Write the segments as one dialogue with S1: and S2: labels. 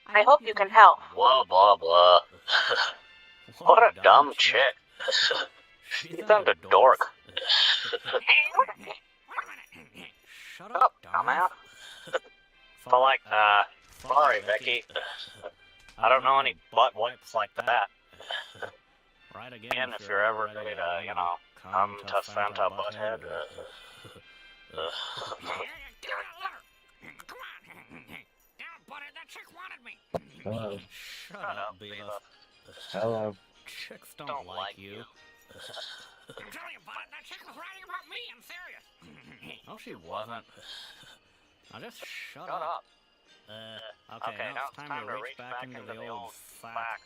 S1: I hope you can help.
S2: Blah, blah, blah. What a dumb chick. She's a dork.
S3: Shut up,
S2: dumbass. So sorry, Becky. I don't know any butt wipes like that.
S3: Right again,
S2: If you're ever ready to, come to Santa Butthead.
S4: Come on. Down, buddy. That chick wanted me.
S5: Hello.
S3: Shut up, Beavis.
S5: Hello.
S3: Chicks don't like you.
S4: I'm telling you, buddy, that chick was writing about me. I'm serious.
S3: No, she wasn't. Now just shut
S2: Shut
S3: up.
S2: up.
S3: Okay, now it's time to reach back into the old sack.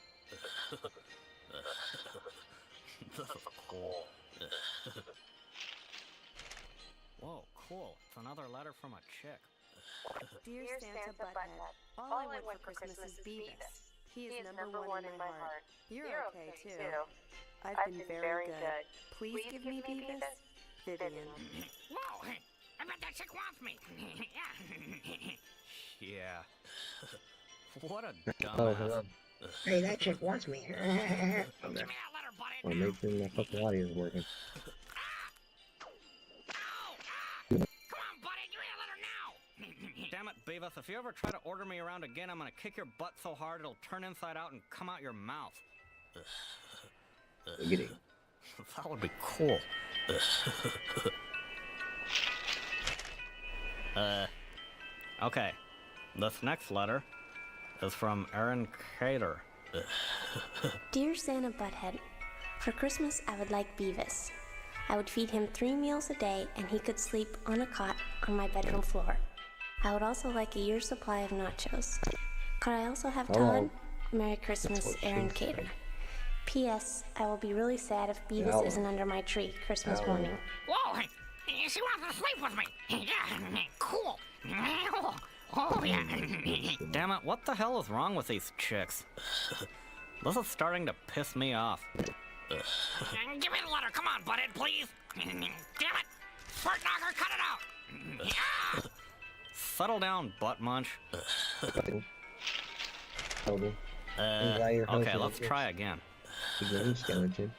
S3: This is cool. Whoa, cool. It's another letter from a chick.
S6: Dear Santa Butthead, all I want for Christmas is Beavis. He is number one in my heart. You're okay, too. I've been very good. Please give me Beavis. Vivian.
S4: Whoa, I bet that chick wants me.
S3: Yeah. What a
S5: Hello.
S3: dumbass.
S5: Hey, that chick wants me.
S4: Give me that letter, buddy.
S5: Well, maybe my fucking audio is working.
S4: Come on, buddy. Give me that letter now.
S3: Damn it, Beavis, if you ever try to order me around again, I'm gonna kick your butt so hard it'll turn inside out and come out your mouth.
S5: Giggity.
S3: That would be cool. Okay. This next letter is from Aaron Cater.
S7: Dear Santa Butthead, for Christmas I would like Beavis. I would feed him 3 meals a day and he could sleep on a cot on my bedroom floor. I would also like a year's supply of nachos. Could I also have Todd? Merry Christmas, Aaron Cater. P.S. I will be really sad if Beavis isn't under my tree Christmas morning.
S4: Whoa, she wants to sleep with me. Yeah, cool. Oh, yeah.
S3: Damn it, what the hell is wrong with these chicks? This is starting to piss me off.
S4: Give me the letter. Come on, butthead, please. Damn it. Fart knocker, cut it out. Yeah.
S3: Settle down, butt munch. Okay, let's try again.
S5: Again, skeleton.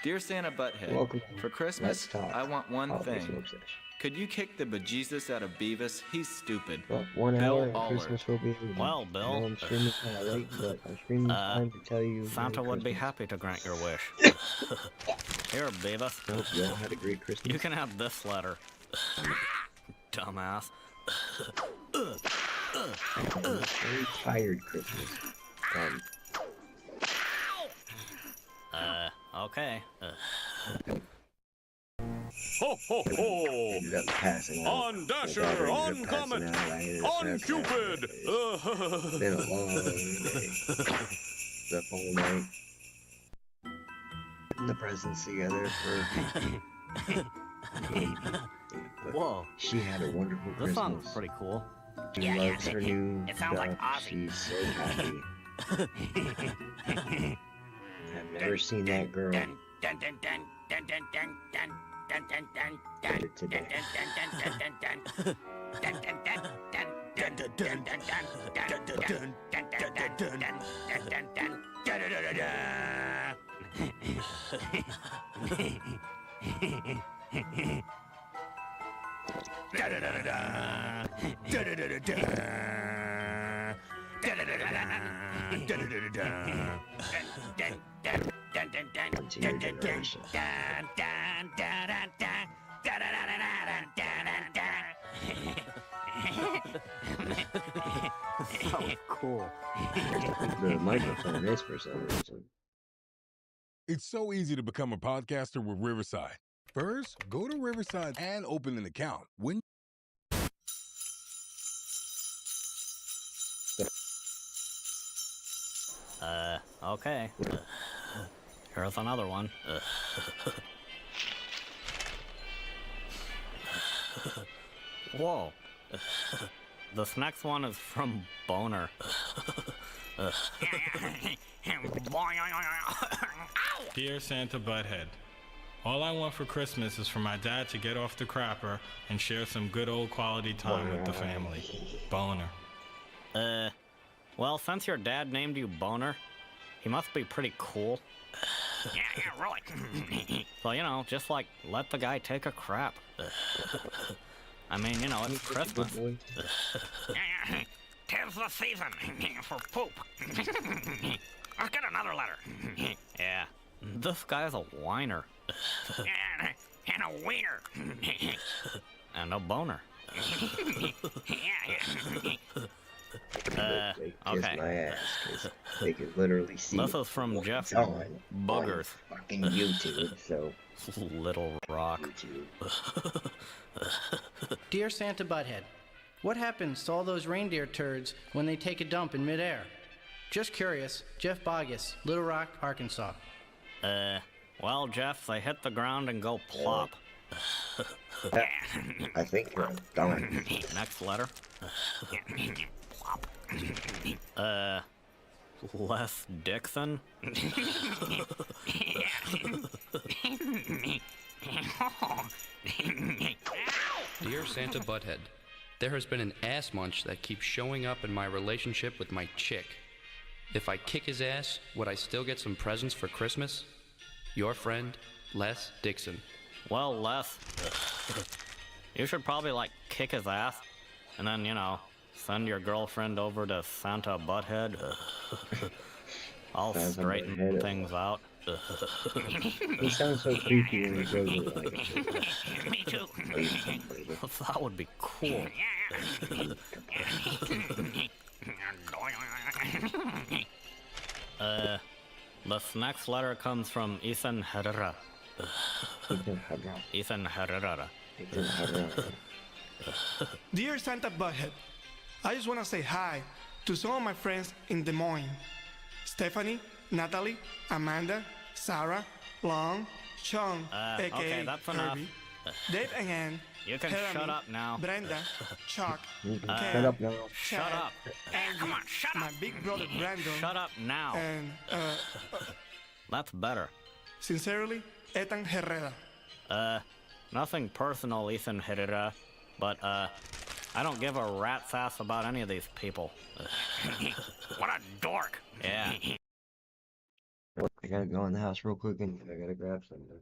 S8: Dear Santa Butthead,
S5: Welcome.
S8: for Christmas, I want one
S5: Holiday
S8: thing.
S5: smoke sesh.
S8: Could you kick the bejesus out of Beavis? He's stupid.
S5: Well, 1
S8: Bill
S5: hour and
S8: Aller.
S5: Christmas will be over.
S3: Well,
S5: I know
S3: Bill,
S5: I'm streaming kind of late, but I'm streaming this time to tell you.
S3: Santa
S5: Merry
S3: would be
S5: Christmas.
S3: happy to grant your wish. Here, Beavis.
S5: Hope you all had a great Christmas.
S3: You can have this letter. Dumbass.
S5: Very tired Christmas.
S3: Okay.
S9: Ho, ho, ho!
S5: Ended up passing out.
S9: On Dasher, on Comet, on Cupid!
S5: It's been a long day. The whole night. Putting the presents together for but
S3: Whoa.
S5: she had a wonderful
S3: This
S5: Christmas.
S3: sounds pretty cool.
S5: She
S4: Yeah,
S5: loves her new
S4: It sounds
S5: stuff.
S4: like Ozzy.
S5: She's so happy. I've never seen that girl
S4: Dun, dun, dun, dun, dun, dun, dun, dun, dun, dun, dun, dun,
S5: better today. To your generation.
S3: So cool.
S5: The microphone is for some reason.
S9: It's so easy to become a podcaster with Riverside. First, go to Riverside and open an account. When
S3: Okay. Here's another one. Whoa. This next one is from Boner.
S10: Dear Santa Butthead, all I want for Christmas is for my dad to get off the crapper and share some good old quality time with the family. Boner.
S3: Well, since your dad named you Boner, he must be pretty cool.
S4: Yeah, really.
S3: So, you know, just like let the guy take a crap. I mean, you know, it's Christmas.
S5: Good boy.
S4: Yeah, 'tis the season for poop. Let's get another letter.
S3: Yeah, this guy's a whiner.
S4: And a wiener.
S3: And a boner.
S4: Yeah.
S5: They kiss
S3: Okay.
S5: my ass, 'cause they can literally see
S3: This is from
S5: what's
S3: Jeff
S5: on
S3: Boogers.
S5: fucking YouTube, so
S3: Little Rock.
S5: YouTube.
S1: Dear Santa Butthead, what happens to all those reindeer turds when they take a dump in midair? Just curious, Jeff Bogus, Little Rock, Arkansas.
S3: Well, Jeff, they hit the ground and go plop.
S5: I think you're done.
S3: Next letter. Les Dixon?
S11: Dear Santa Butthead, there has been an ass munch that keeps showing up in my relationship with my chick. If I kick his ass, would I still get some presents for Christmas? Your friend, Les Dixon.
S3: Well, Les, you should probably, like, kick his ass, and then, you know, send your girlfriend over to Santa Butthead. I'll
S5: Santa
S3: straighten
S5: Butthead.
S3: things out.
S5: He sounds so creepy when he goes it like.
S4: Me too.
S3: That would be cool. This next letter comes from Ethan Herrera. Ethan Herrera.
S12: Dear Santa Butthead, I just want to say hi to some of my friends in Des Moines. Stephanie, Natalie, Amanda, Sarah, Long, Sean, aka
S3: okay, that's enough.
S12: Herbie, Dave and Ann,
S3: You can
S12: Jeremy,
S3: shut up now.
S12: Brenda, Chuck,
S5: Shut up now.
S3: Shut
S12: Chad,
S3: up.
S12: Andy,
S4: Come on, shut
S12: my
S4: up.
S12: big brother Brandon,
S3: Shut up now.
S12: and
S3: That's better.
S12: sincerely, Ethan Herrera.
S3: Nothing personal, Ethan Herrera, but, I don't give a rat's ass about any of these people.
S4: What a dork.
S3: Yeah.
S5: I gotta go in the house real quick and I gotta grab something.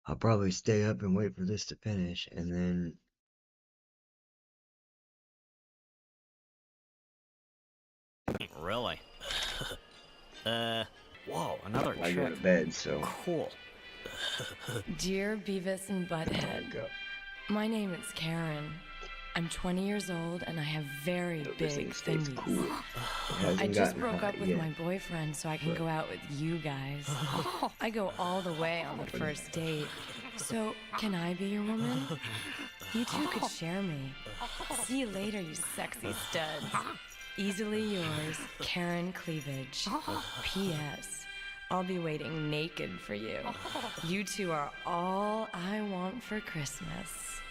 S5: I'll probably stay up and wait for this to finish, and then
S3: Really? Whoa, another
S5: I
S3: chick.
S5: go to bed. So
S3: Cool.
S13: Dear Beavis and Butthead, my name is Karen. I'm 20 years old and I have very big thingies.
S5: cool.
S13: I just broke up with my boyfriend so I can go out with you guys. I go all the way on the first date. So, can I be your woman? You two could share me. See you later, you sexy studs. Easily yours, Karen Cleavage. P.S. I'll be waiting naked for you. You two are all I want for Christmas.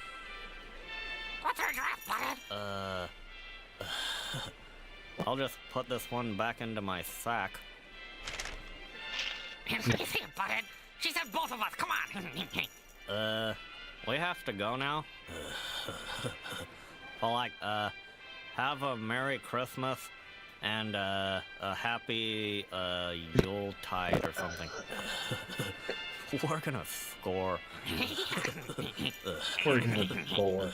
S4: What's your draft, Butthead?
S3: I'll just put this one back into my sack.
S4: Let me see it, Butthead. She said both of us. Come on.
S3: We have to go now? Well, like, have a Merry Christmas and, a happy, Yuletide or something. We're gonna score.
S5: we're gonna score.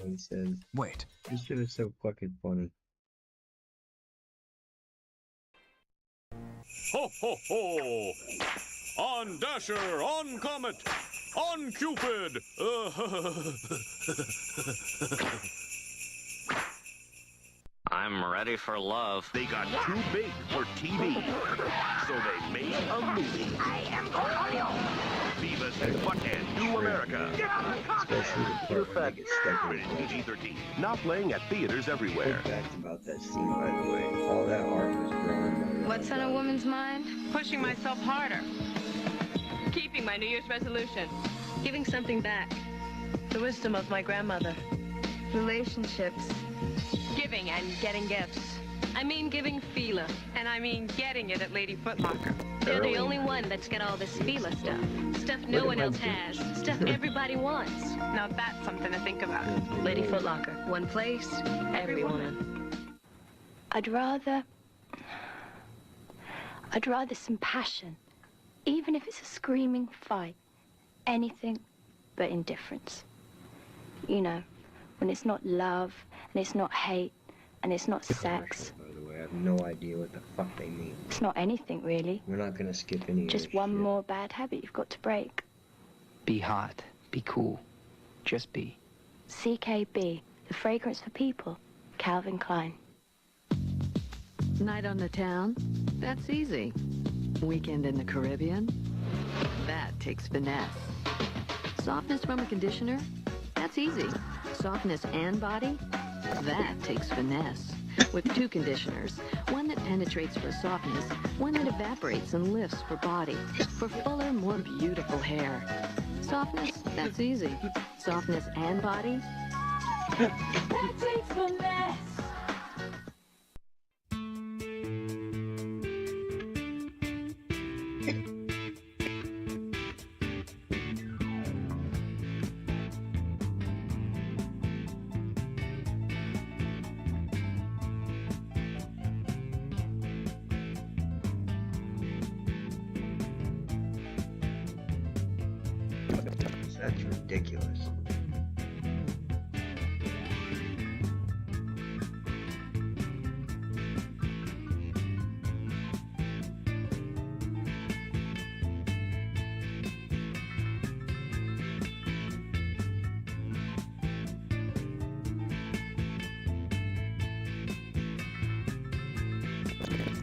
S5: He says,
S14: "Wait,
S5: this shit is so fucking funny."
S15: Ho ho ho! On Dasher, on Comet, on Cupid!
S3: I'm ready for love.
S15: They got too big for TV, so they made a movie.
S4: I am Cornelio.
S15: Beavis and Butthead New America.
S5: Especially the part when they get stuck in
S15: Rated PG-13. Now playing at theaters everywhere.
S5: Big facts about that scene, by the way. All that art was drawn by
S16: What's on a woman's mind? Pushing myself harder. Keeping my New Year's resolution. Giving something back. The wisdom of my grandmother. Relationships. Giving and getting gifts. I mean giving Fila, and I mean getting it at Lady Foot Locker.
S17: They're the only one that's got all this Fila stuff. Stuff no one else has. Stuff everybody wants.
S16: Now that's something to think about.
S17: Lady Foot Locker. One place, every woman.
S18: I'd rather some passion. Even if it's a screaming fight. Anything but indifference. You know, when it's not love, and it's not hate, and it's not sex.
S5: By the way, I have no idea what the fuck they mean.
S18: It's not anything, really.
S5: We're not gonna skip any of
S18: Just
S5: this
S18: one
S5: shit.
S18: more bad habit you've got to break.
S14: be hot, be cool, just be."
S18: CKB, the fragrance for people. Calvin Klein.
S19: Night on the town? That's easy. Weekend in the Caribbean? That takes finesse. Softness from a conditioner? That's easy. Softness and body? That takes finesse. With two conditioners, one that penetrates for softness, one that evaporates and lifts for body, for fuller, more beautiful hair. Softness? That's easy. Softness and body? That takes finesse.
S5: That's ridiculous.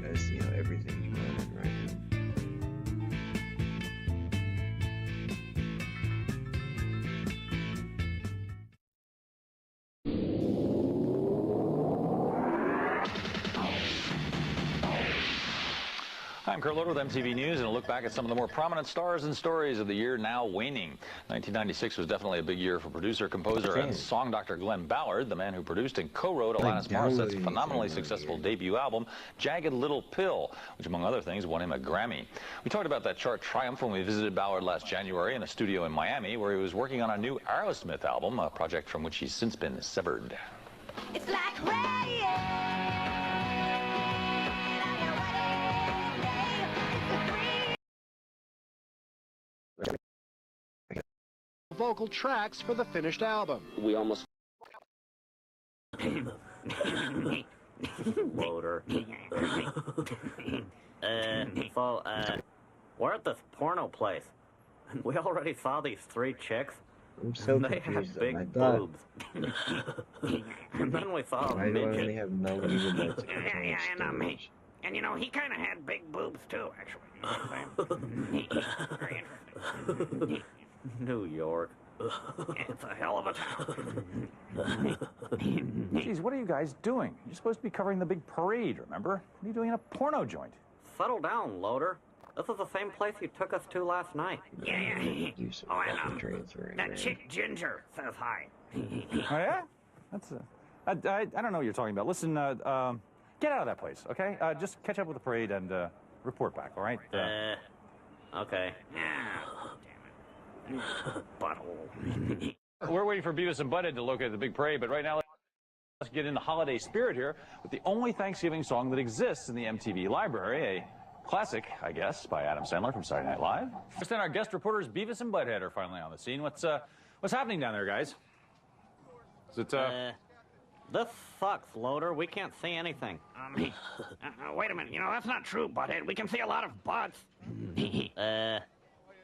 S5: Gotta see how everything's running right now.
S20: I'm Kurt Loder with MTV News, and a look back at some of the more prominent stars and stories of the year now waning. 1996 was definitely a big year for producer, composer, and song doctor Glenn Ballard, the man who produced and co-wrote Alanis Morissette's phenomenally successful debut album, Jagged Little Pill, which, among other things, won him a Grammy. We talked about that chart triumph when we visited Ballard last January in a studio in Miami, where he was working on a new Aerosmith album, a project from which he's since been severed.
S4: It's like rain.
S21: vocal tracks for the finished album.
S22: We almost...
S3: Loader. We're at this porno place. And we already saw these 3 chicks.
S5: I'm so
S3: They
S5: confused.
S3: had big
S5: I thought,
S3: boobs. And then we saw a
S5: why do I
S3: midget.
S5: only have no gigabytes of
S4: Yeah,
S5: storage?
S4: and you know, he kind of had big boobs too, actually. You know what I'm saying? Very interesting.
S3: New York.
S4: It's a hell of a town.
S20: Geez, what are you guys doing? You're supposed to be covering the big parade, remember? What are you doing in a porno joint?
S3: Settle down, Loader. This is the same place you took us to last night.
S4: Yeah. Oh, and
S5: transferring,
S4: that chick Ginger says hi.
S20: Oh, yeah? That's I don't know what you're talking about. Listen, get out of that place, okay? Just catch up with the parade and report back, all right?
S3: Okay.
S4: Butthole.
S20: We're waiting for Beavis and Butthead to locate the big parade, but right now let's get in the holiday spirit here with the only Thanksgiving song that exists in the MTV library, a classic, I guess, by Adam Sandler from Saturday Night Live. First, then our guest reporters Beavis and Butthead are finally on the scene. What's happening down there, guys? Is it
S3: This sucks, Loader. We can't see anything.
S4: Wait a minute. You know, that's not true, Butthead. We can see a lot of butts.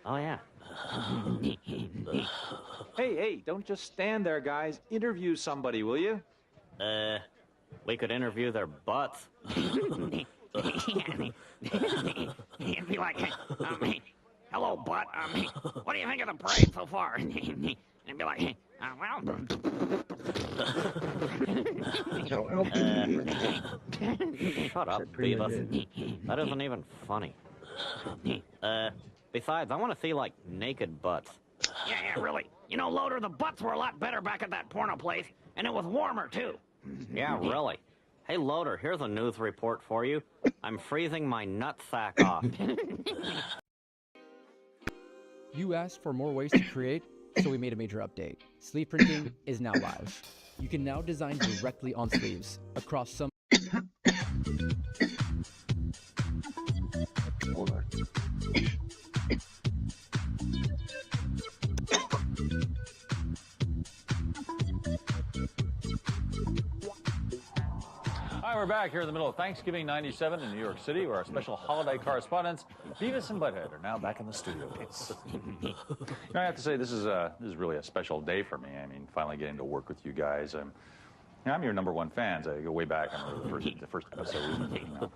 S3: Oh yeah.
S8: Hey, don't just stand there, guys. Interview somebody, will you?
S3: We could interview their butts.
S4: It'd be like, hello, butt. What do you think of the parade so far? And it'd be like, well.
S3: Shut up, Beavis. That isn't even funny. Besides, I want to see, like, naked butts.
S4: Yeah, really. You know, Loader, the butts were a lot better back at that porno place, and it was warmer, too.
S3: Yeah, really. Hey, Loader, here's a news report for you. I'm freezing my nutsack off.
S23: You asked for more ways to create, so we made a major update. Sleeve printing is now live. You can now design directly on sleeves across some...
S5: Hold on.
S20: Hi, we're back here in the middle of Thanksgiving '97 in New York City, where our special holiday correspondents, Beavis and Butthead, are now back in the studio with us. I have to say, this is really a special day for me. I mean, finally getting to work with you guys. I'm your #1 fans. I go way back. I remember the first episode. You know.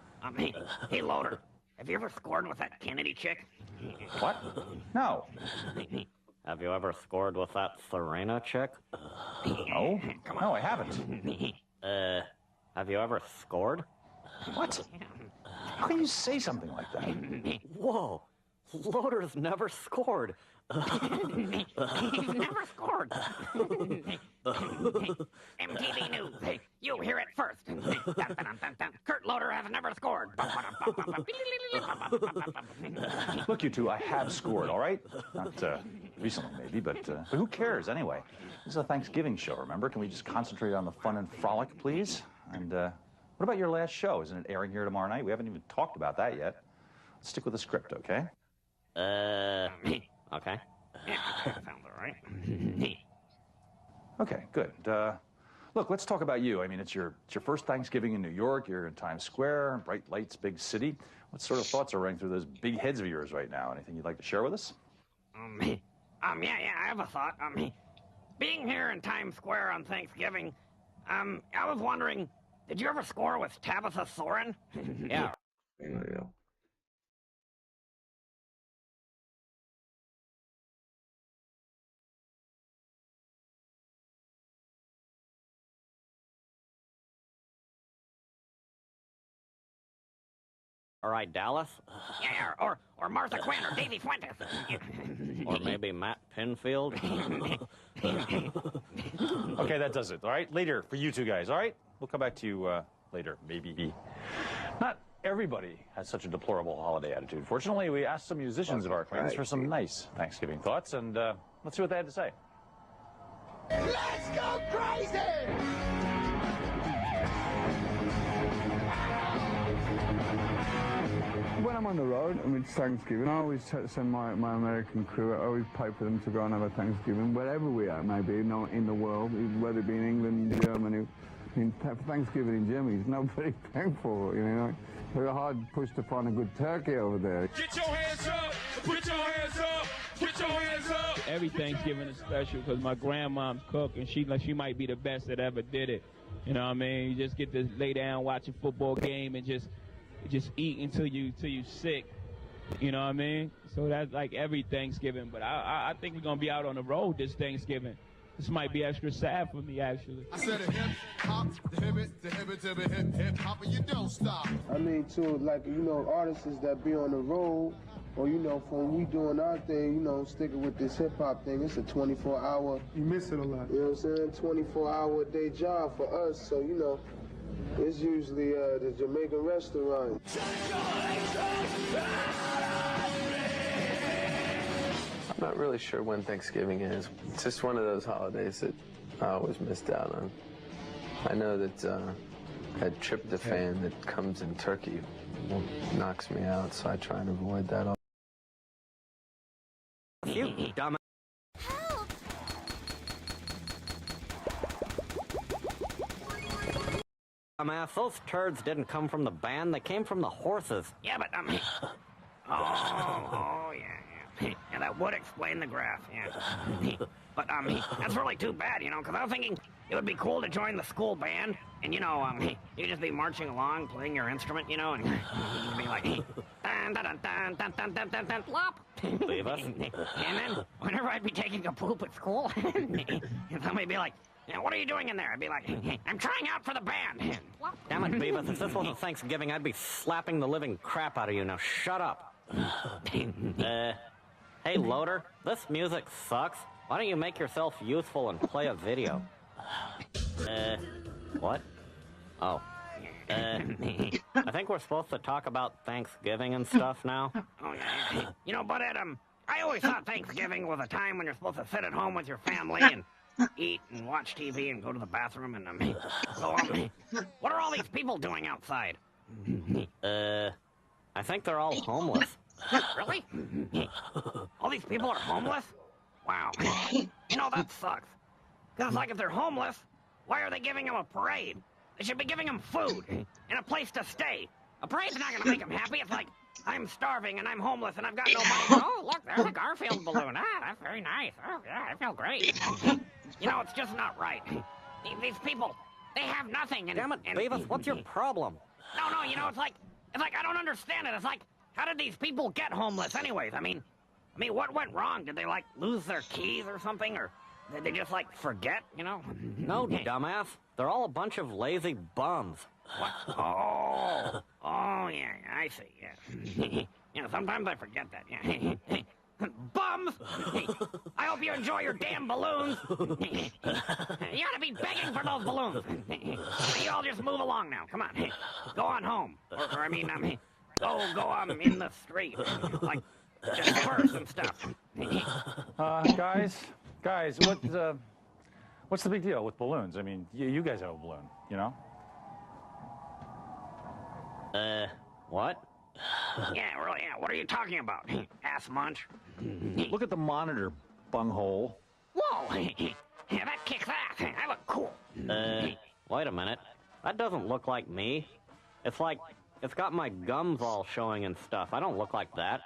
S4: Hey, Loader, have you ever scored with that Kennedy chick?
S20: What? No.
S3: Have you ever scored with that Serena chick?
S20: No. No, I haven't.
S3: Have you ever scored?
S20: What? How can you say something like that?
S3: Whoa, Loader's never scored.
S4: He's never scored. MTV News. You hear it first. Kurt Loader has never scored.
S20: Look, you two, I have scored, all right? Not recently, maybe, but who cares anyway? This is a Thanksgiving show, remember? Can we just concentrate on the fun and frolic, please? And what about your last show? Isn't it airing here tomorrow night? We haven't even talked about that yet. Let's stick with the script, okay?
S3: Okay.
S4: Sounds all right.
S20: Okay, good. Look, let's talk about you. I mean, it's your first Thanksgiving in New York. You're in Times Square, bright lights, big city. What sort of thoughts are running through those big heads of yours right now? Anything you'd like to share with us?
S4: Yeah, I have a thought. Being here in Times Square on Thanksgiving, I was wondering, did you ever score with Tabitha Soren?
S3: Yeah. All right, Dallas.
S4: Yeah, or Martha Quinn or Davy Fuentes.
S3: Or maybe Matt Pinfield.
S20: Okay, that does it, all right? Later for you two guys, all right? We'll come back to you later, maybe. Not everybody has such a deplorable holiday attitude. Fortunately, we asked some musicians of our acquaintance for some nice Thanksgiving thoughts, and let's see what they had to say.
S21: Let's go crazy!
S24: When I'm
S2: I'm on the road and it's Thanksgiving, I always send my American crew, I always pay for them to go and have a Thanksgiving, wherever we are, maybe in the world, whether it be in England, Germany. Thanksgiving in Germany is not very thankful, you know. They're hard pushed to find a good turkey over there.
S6: Get your hands up! Put your hands up! Get your hands up!
S22: Every Thanksgiving is special because my grandmom's cook, and she might be the best that ever did it. You know what I mean? You just get to lay down, watch a football game, and just eat until you sick. You know what I mean? So that's like every Thanksgiving. But I think we're gonna be out on the road this Thanksgiving. This might be extra sad for me, actually.
S21: I said a hip hop, the hip hop, and you don't stop.
S24: I mean, too, like, you know, artists that be on the road, or, you know, when we doing our thing, you know, sticking with this hip hop thing, it's a 24-hour.
S12: You miss it a lot.
S24: You know what I'm saying? 24-hour day job for us, so, you know, it's usually the Jamaican restaurant.
S5: I'm not really sure when Thanksgiving is. It's just one of those holidays that I always missed out on. I know that that tryptophan that comes in turkey knocks me out, so I try and avoid that.
S3: You dumb. Dumbass, those turds didn't come from the band, they came from the horses.
S4: Yeah, but, oh, yeah. Yeah, that would explain the graph, yeah. But, that's really too bad, you know, because I was thinking it would be cool to join the school band, and, you know, you'd just be marching along, playing your instrument, you know, and you'd be like, dun, dun, dun, dun, dun, dun, dun, dun, dun, plop. And then, whenever I'd be taking a poop at school, and somebody'd be like, what are you doing in there? I'd be like, I'm trying out for the band.
S3: Damn it, Beavis, if this wasn't Thanksgiving, I'd be slapping the living crap out of you. Now shut up. Hey, Loader, this music sucks. Why don't you make yourself useful and play a video? What? Oh. I think we're supposed to talk about Thanksgiving and stuff now.
S4: Oh, yeah. You know, but I always thought Thanksgiving was a time when you're supposed to sit at home with your family and eat and watch TV and go to the bathroom and, what are all these people doing outside?
S3: I think they're all homeless.
S4: Really? All these people are homeless? Wow. You know, that sucks. Because, like, if they're homeless, why are they giving them a parade? They should be giving them food and a place to stay. A parade's not going to make them happy. It's like, I'm starving and I'm homeless and I've got no money. Oh, look, there's a Garfield balloon. Ah, that's very nice. Oh, yeah, I feel great. You know, it's just not right. These people, they have nothing. And,
S3: damn it, Beavis, what's your problem?
S4: No, you know, it's like I don't understand it. It's like, how did these people get homeless anyways? I mean, what went wrong? Did they, like, lose their keys or something? Or did they just, like, forget, you know?
S3: No, dumbass. They're all a bunch of lazy bums.
S4: What? Oh, yeah, I see, yeah. You know, sometimes I forget that, yeah. Bums! I hope you enjoy your damn balloons. You ought to be begging for those balloons. You all just move along now. Come on. Go on home. Or I mean, go on in the street. Like, disperse and stuff.
S20: Guys, what's the big deal with balloons? I mean, you guys have a balloon, you know?
S3: What?
S4: Yeah, really, yeah. What are you talking about, ass munch?
S20: Look at the monitor, bunghole.
S4: Whoa! Yeah, that kicks ass. I look cool.
S3: Wait a minute. That doesn't look like me. It's like, it's got my gums all showing and stuff. I don't look like that.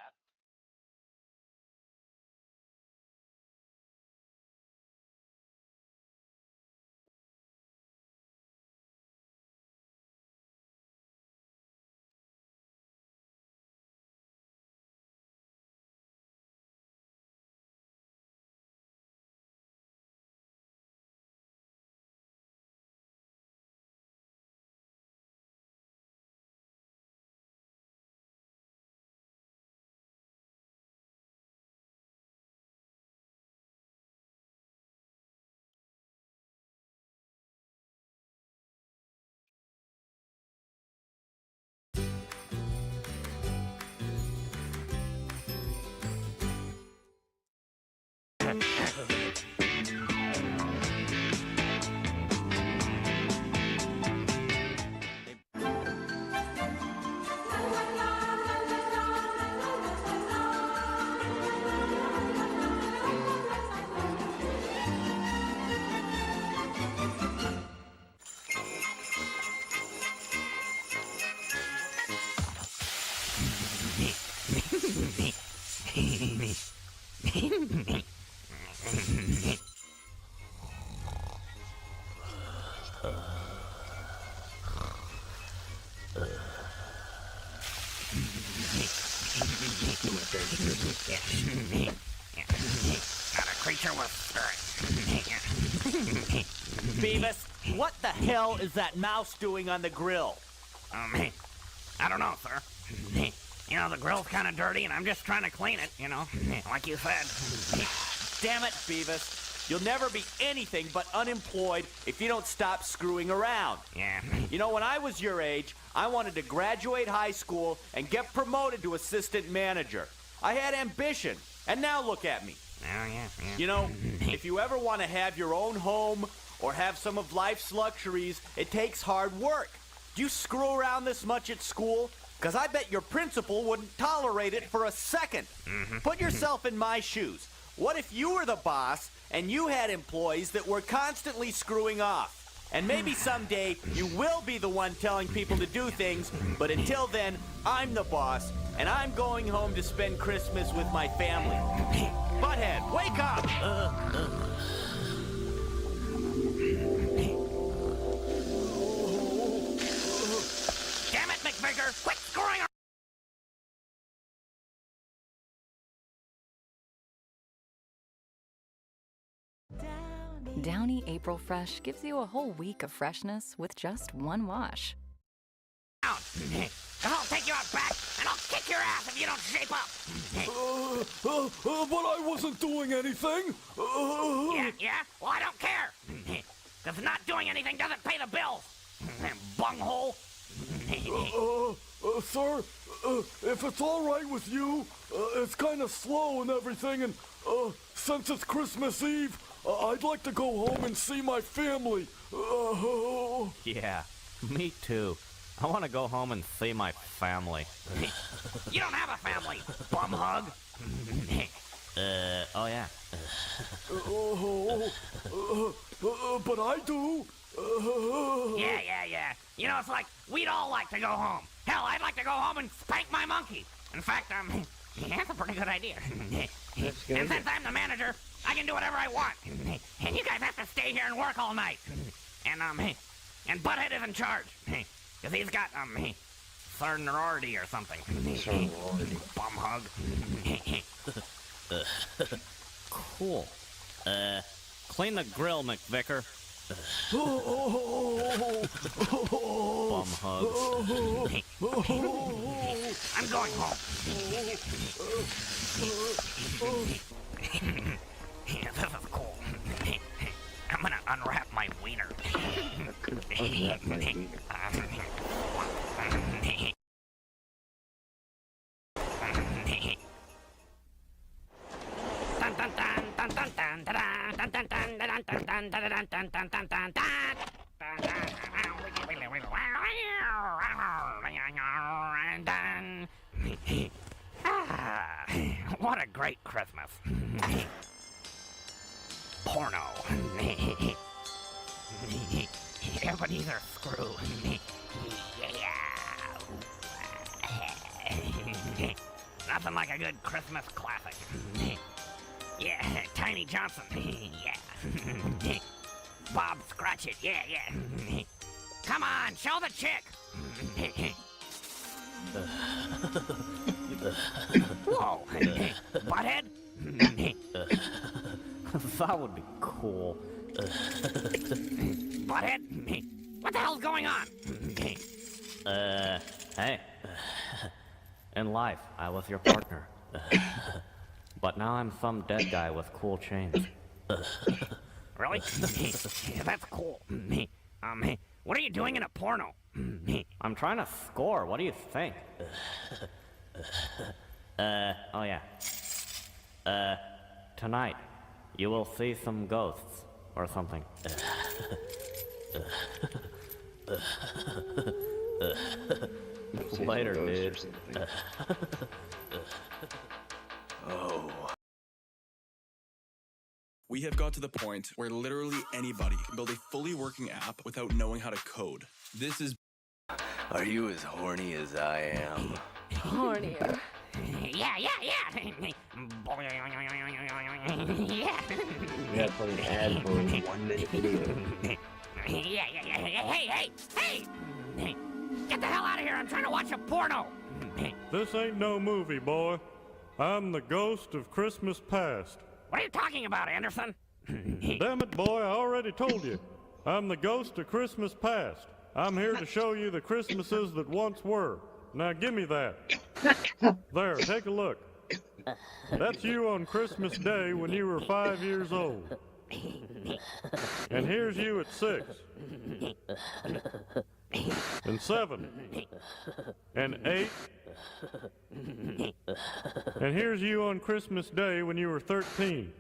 S1: Beavis, what the hell is that mouse doing on the grill?
S4: I don't know, sir. You know, the grill's kind of dirty, and I'm just trying to clean it, you know, like you said.
S1: Damn it, Beavis. You'll never be anything but unemployed if you don't stop screwing around.
S4: Yeah.
S1: You know, when I was your age, I wanted to graduate high school and get promoted to assistant manager. I had ambition, and now look at me.
S4: Oh, yeah.
S1: You know, if you ever want to have your own home or have some of life's luxuries, it takes hard work. Do you screw around this much at school? Because I bet your principal wouldn't tolerate it for a second. Put yourself in my shoes. What if you were the boss and you had employees that were constantly screwing off? And maybe someday you will be the one telling people to do things, but until then, I'm the boss, and I'm going home to spend Christmas with my family. Butthead, wake up!
S4: Damn it, McVicker! Quit screwing around!
S7: Downy April Fresh gives you a whole week of freshness with just one wash.
S4: I'll take you out back, and I'll kick your ass if you don't shape up.
S6: But I wasn't doing anything.
S4: Yeah? Well, I don't care. Because not doing anything doesn't pay the bills. Bunghole.
S6: Sir, if it's all right with you, it's kind of slow and everything, and since it's Christmas Eve, I'd like to go home and see my family.
S3: Yeah, me too. I want to go home and see my family.
S4: You don't have a family, bum hug.
S3: Oh yeah.
S6: But I do.
S4: Yeah. You know, it's like, we'd all like to go home. Hell, I'd like to go home and spank my monkey. In fact, that's a pretty good idea. And since I'm the manager, I can do whatever I want. And you guys have to stay here and work all night. And Butthead is in charge. Because he's got, seniority or something. Bum hug.
S3: Cool. Clean the grill, McVicker. Bum hugs.
S4: I'm going home. This is cool. I'm gonna unwrap my wiener.
S5: Unwrap my wiener.
S4: What a great Christmas. Porno. Ebenezer Screw. Nothing like a good Christmas classic. Yeah, Tiny Johnson. Yeah. Bob Scratchit. Yeah. Come on, show the chick. Whoa. Butthead?
S3: That would be cool.
S4: Butthead? What the hell's going on?
S3: Hey. In life, I was your partner. But now I'm some dead guy with cool chains.
S4: Really? That's cool. What are you doing in a porno?
S3: I'm trying to score. What do you think? Oh yeah. Tonight, you will see some ghosts or something. Later, dude.
S9: Oh. We have got to the point where literally anybody can build a fully working app without knowing how to code. This is...
S5: Are you as horny as I am?
S16: Hornier.
S4: Yeah.
S5: We got put an ad for a 1 minute video.
S4: Hey! Get the hell out of here, I'm trying to watch a porno!
S15: This ain't no movie, boy. I'm the ghost of Christmas past.
S4: What are you talking about, Anderson?
S15: Damn it, boy, I already told you. I'm the ghost of Christmas past. I'm here to show you the Christmases that once were. Now give me that. There, take a look. That's you on Christmas Day when you were 5 years old. And here's you at 6. And 7. And 8. And here's you on Christmas Day when you were 13.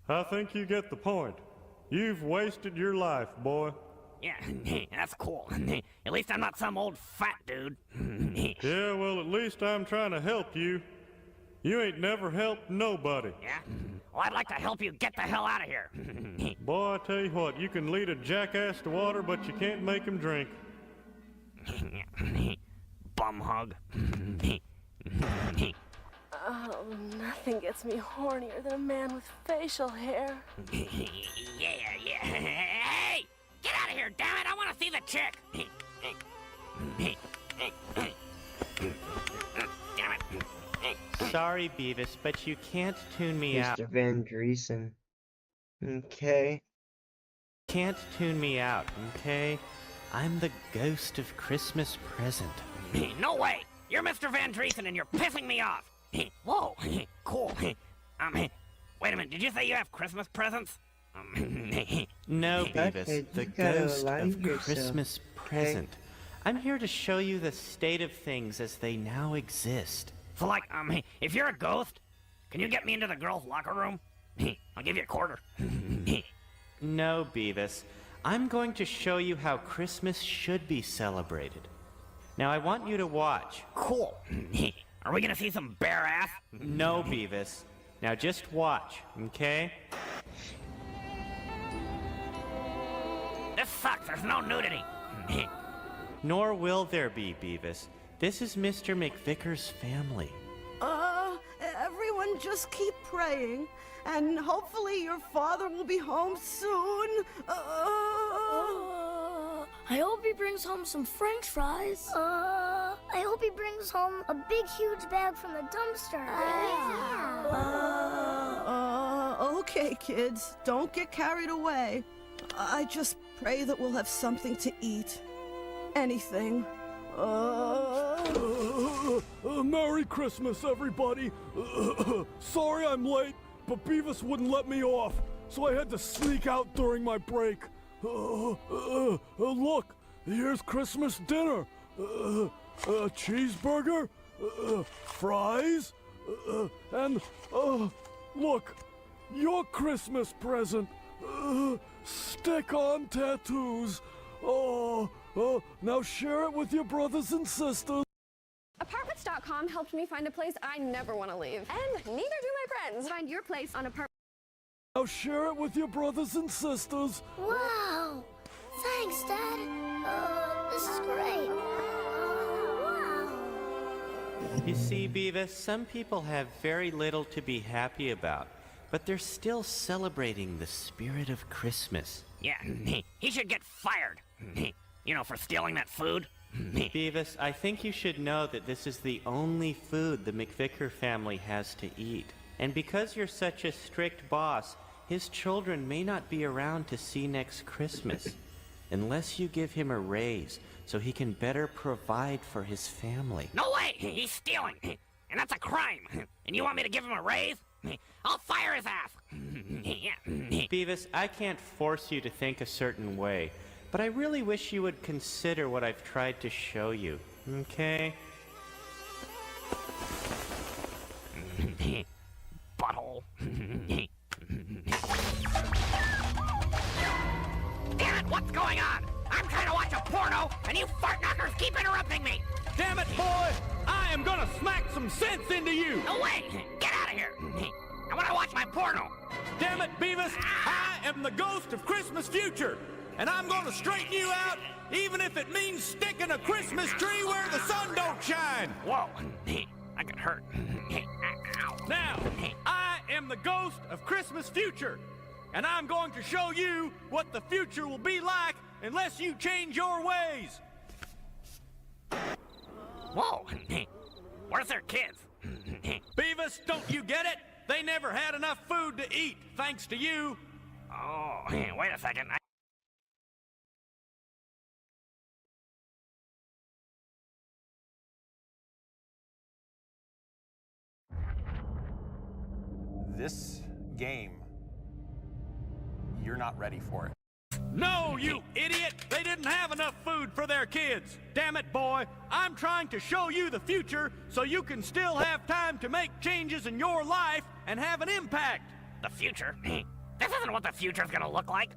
S15: I think you get the point. You've wasted your life, boy.
S4: Yeah, that's cool. At least I'm not some old fat dude.
S15: Yeah, well, at least I'm trying to help you. You ain't never helped nobody.
S4: Yeah? Well, I'd like to help you get the hell out of here.
S15: Boy, I tell you what, you can lead a jackass to water, but you can't make him drink.
S4: Bum hug.
S10: Oh, nothing gets me hornier than a man with facial hair.
S4: Yeah. Hey! Get out of here, damn it! I want to see the chick! Damn it.
S1: Sorry, Beavis, but you can't tune me out.
S11: Mr. Van Driesen. Okay.
S1: Can't tune me out, okay? I'm the ghost of Christmas present.
S4: No way! You're Mr. Van Driesen and you're pissing me off! Whoa! Cool. Wait a minute, did you say you have Christmas presents?
S1: No, Beavis,
S11: Okay,
S1: the
S11: you gotta
S1: ghost
S11: align
S1: of
S11: yourself,
S1: Christmas present. I'm here to show you the state of things as they now exist.
S4: So, like, if you're a ghost, can you get me into the girls' locker room? I'll give you a quarter.
S1: No, Beavis. I'm going to show you how Christmas should be celebrated. Now, I want you to watch.
S4: Cool. Are we gonna see some bare ass?
S1: No, Beavis. Now, just watch, okay?
S4: This sucks. There's no nudity.
S1: Nor will there be, Beavis. This is Mr. McVicker's family.
S13: Everyone just keep praying, and hopefully your father will be home soon.
S17: I hope he brings home some French fries. I hope he brings home a big, huge bag from the dumpster.
S13: Okay, kids, don't get carried away. I just pray that we'll have something to eat. Anything.
S6: Merry Christmas, everybody. Sorry I'm late, but Beavis wouldn't let me off, so I had to sneak out during my break. Look, here's Christmas dinner. A cheeseburger, fries, and, look, your Christmas present. Stick-on tattoos. Now share it with your brothers and sisters.
S25: Apartments.com helped me find a place I never want to leave. And neither do my friends. Find your place on Apartments.
S6: Now share it with your brothers and sisters.
S17: Wow! Thanks, Dad. This is great. Wow.
S1: You see, Beavis, some people have very little to be happy about, but they're still celebrating the spirit of Christmas.
S4: Yeah, he should get fired. You know, for stealing that food.
S1: Beavis, I think you should know that this is the only food the McVicker family has to eat. And because you're such a strict boss, his children may not be around to see next Christmas. Unless you give him a raise so he can better provide for his family.
S4: No way! He's stealing! And that's a crime! And you want me to give him a raise? I'll fire his ass!
S1: Beavis, I can't force you to think a certain way, but I really wish you would consider what I've tried to show you, okay?
S4: Butthole. Damn it, what's going on? I'm trying to watch a porno, and you fart knockers keep interrupting me!
S1: Damn it, boy! I am gonna smack some sense into you!
S4: No way! Get out of here! I want to watch my porno!
S1: Damn it, Beavis! I am the ghost of Christmas future! And I'm gonna straighten you out, even if it means sticking a Christmas tree where the sun don't shine!
S4: Whoa! I got hurt.
S1: Now, I am the ghost of Christmas future, and I'm going to show you what the future will be like unless you change your ways!
S4: Whoa! Where's their kids?
S1: Beavis, don't you get it? They never had enough food to eat, thanks to you.
S4: Oh, wait a second.
S8: This game, you're not ready for it.
S1: No, you idiot! They didn't have enough food for their kids. Damn it, boy. I'm trying to show you the future so you can still have time to make changes in your life and have an impact.
S4: The future? This isn't what the future's gonna look like.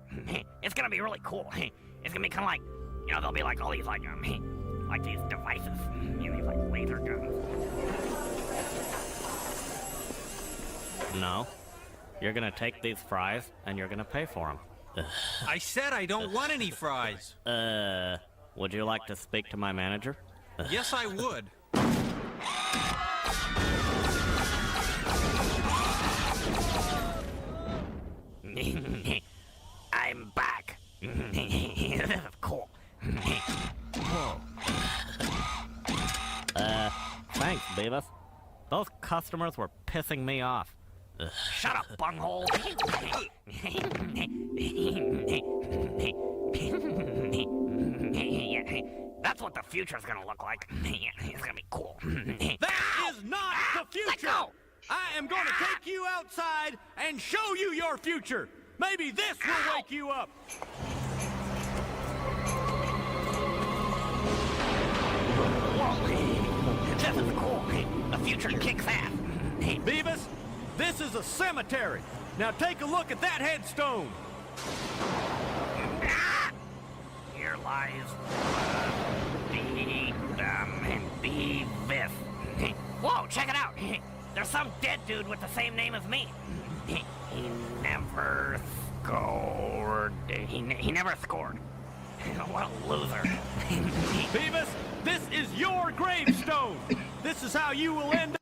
S4: It's gonna be really cool. It's gonna be kind of like, you know, there'll be like all these like these devices, you know, these like laser guns.
S3: No. You're gonna take these fries and you're gonna pay for them.
S14: I said I don't want any fries.
S3: Would you like to speak to my manager?
S14: Yes, I would.
S4: I'm back. This is cool.
S3: Whoa. Thanks, Beavis. Those customers were pissing me off.
S4: Shut up, bunghole. That's what the future's gonna look like. It's gonna be cool.
S1: That is not the future!
S4: Let go!
S1: I am going to take you outside and show you your future. Maybe this will wake you up.
S4: Whoa. This is cool. The future kicks ass.
S1: Beavis, this is a cemetery. Now take a look at that headstone.
S4: Here lies Beavis. Whoa, check it out. There's some dead dude with the same name as me. He never scored. He never scored. What a loser.
S1: Beavis, this is your gravestone. This is how you will end up.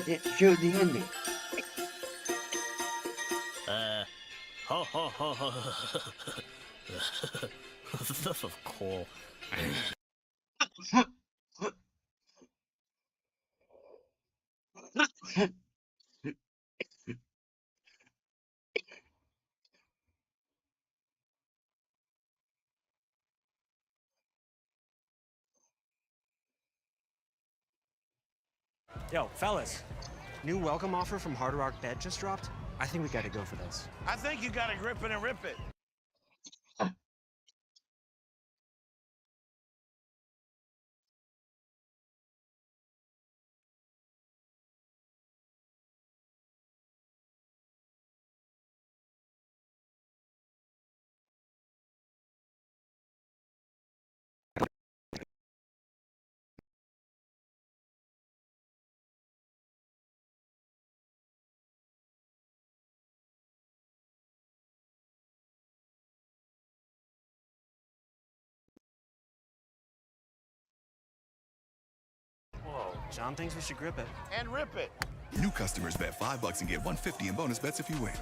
S11: It showed the ending.
S3: Ho ho ho ho. This is cool.
S18: Yo, fellas, new welcome offer from Hard Rock Bed just dropped. I think we gotta go for this.
S19: I think you gotta grip it and rip it.
S18: Whoa, John thinks we should grip it.
S19: And rip it.
S23: New customers bet $5 and get $150 in bonus bets if you win.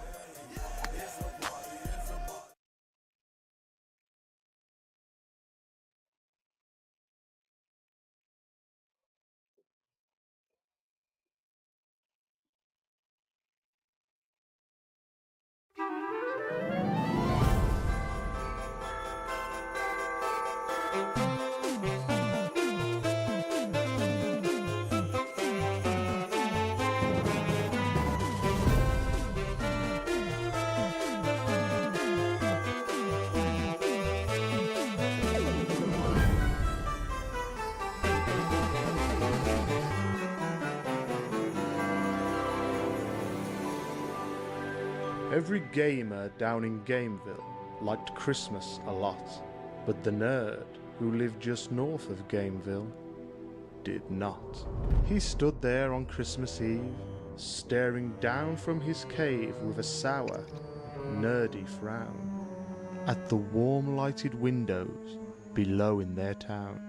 S26: Every gamer down in Gameville liked Christmas a lot, but the nerd who lived just north of Gameville did not. He stood there on Christmas Eve, staring down from his cave with a sour, nerdy frown at the warm lighted windows below in their town.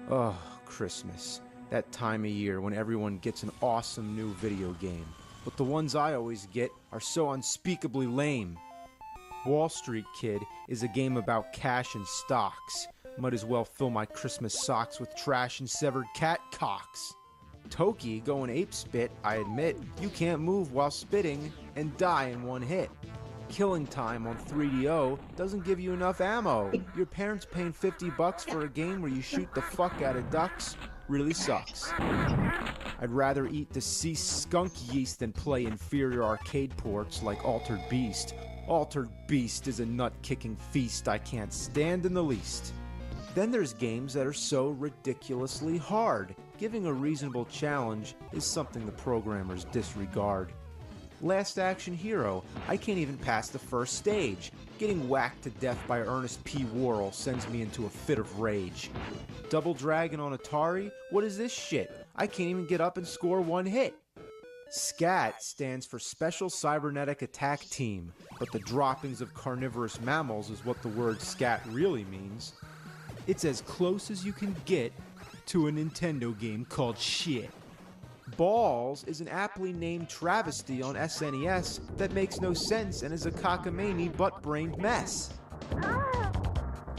S2: Oh, Christmas. That time of year when everyone gets an awesome new video game. But the ones I always get are so unspeakably lame. Wall Street Kid is a game about cash and stocks. Might as well fill my Christmas socks with trash and severed cat cocks. Toki going ape spit, I admit. You can't move while spitting and die in one hit. Killing Time on 3DO doesn't give you enough ammo. Your parents paying $50 for a game where you shoot the fuck out of ducks really sucks. I'd rather eat deceased skunk yeast than play inferior arcade ports like Altered Beast. Altered Beast is a nut-kicking feast I can't stand in the least. Then there's games that are so ridiculously hard. Giving a reasonable challenge is something the programmers disregard. Last Action Hero, I can't even pass the first stage. Getting whacked to death by Ernest P. Worrell sends me into a fit of rage. Double Dragon on Atari? What is this shit? I can't even get up and score one hit. SCAT stands for Special Cybernetic Attack Team, but the droppings of carnivorous mammals is what the word SCAT really means. It's as close as you can get to a Nintendo game called shit. Balls is an aptly named travesty on SNES that makes no sense and is a cockamamie butt-brained mess.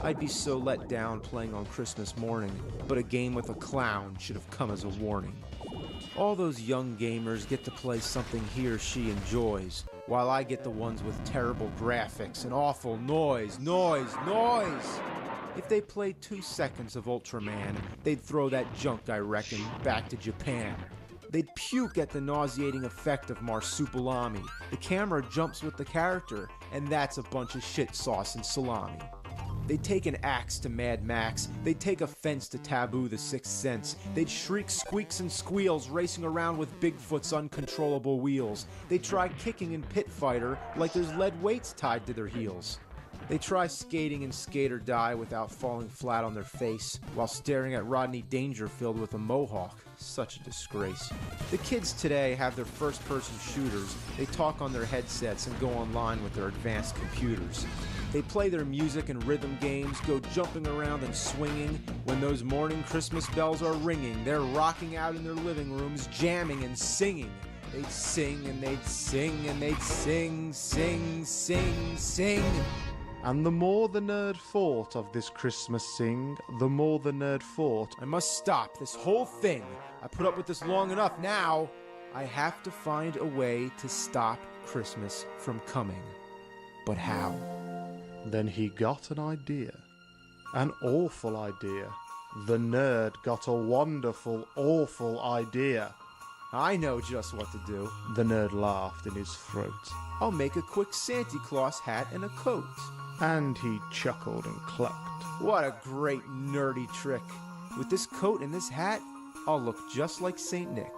S2: I'd be so let down playing on Christmas morning, but a game with a clown should have come as a warning. All those young gamers get to play something he or she enjoys, while I get the ones with terrible graphics and awful noise. If they played 2 seconds of Ultraman, they'd throw that junk, I reckon, back to Japan. They'd puke at the nauseating effect of Marsupilami. The camera jumps with the character, and that's a bunch of shit sauce and salami. They'd take an axe to Mad Max. They'd take offense to Taboo the Sixth Sense. They'd shriek squeaks and squeals racing around with Bigfoot's uncontrollable wheels. They'd try kicking in Pit Fighter like there's lead weights tied to their heels. They try skating in Skate or Die without falling flat on their face, while staring at Rodney Dangerfield with a mohawk. Such a disgrace. The kids today have their first-person shooters. They talk on their headsets and go online with their advanced computers. They play their music and rhythm games, go jumping around and swinging. When those morning Christmas bells are ringing, they're rocking out in their living rooms, jamming and singing. They'd sing and they'd sing and they'd sing.
S26: And the more the nerd thought of this Christmas sing, the more the nerd thought,
S2: I must stop this whole thing. I put up with this long enough now. I have to find a way to stop Christmas from coming. But how?
S26: Then he got an idea. An awful idea. The nerd got a wonderful, awful idea.
S2: I know just what to do.
S26: The nerd laughed in his throat.
S2: I'll make a quick Santa Claus hat and a coat.
S26: And he chuckled and clucked.
S2: What a great nerdy trick. With this coat and this hat, I'll look just like Saint Nick.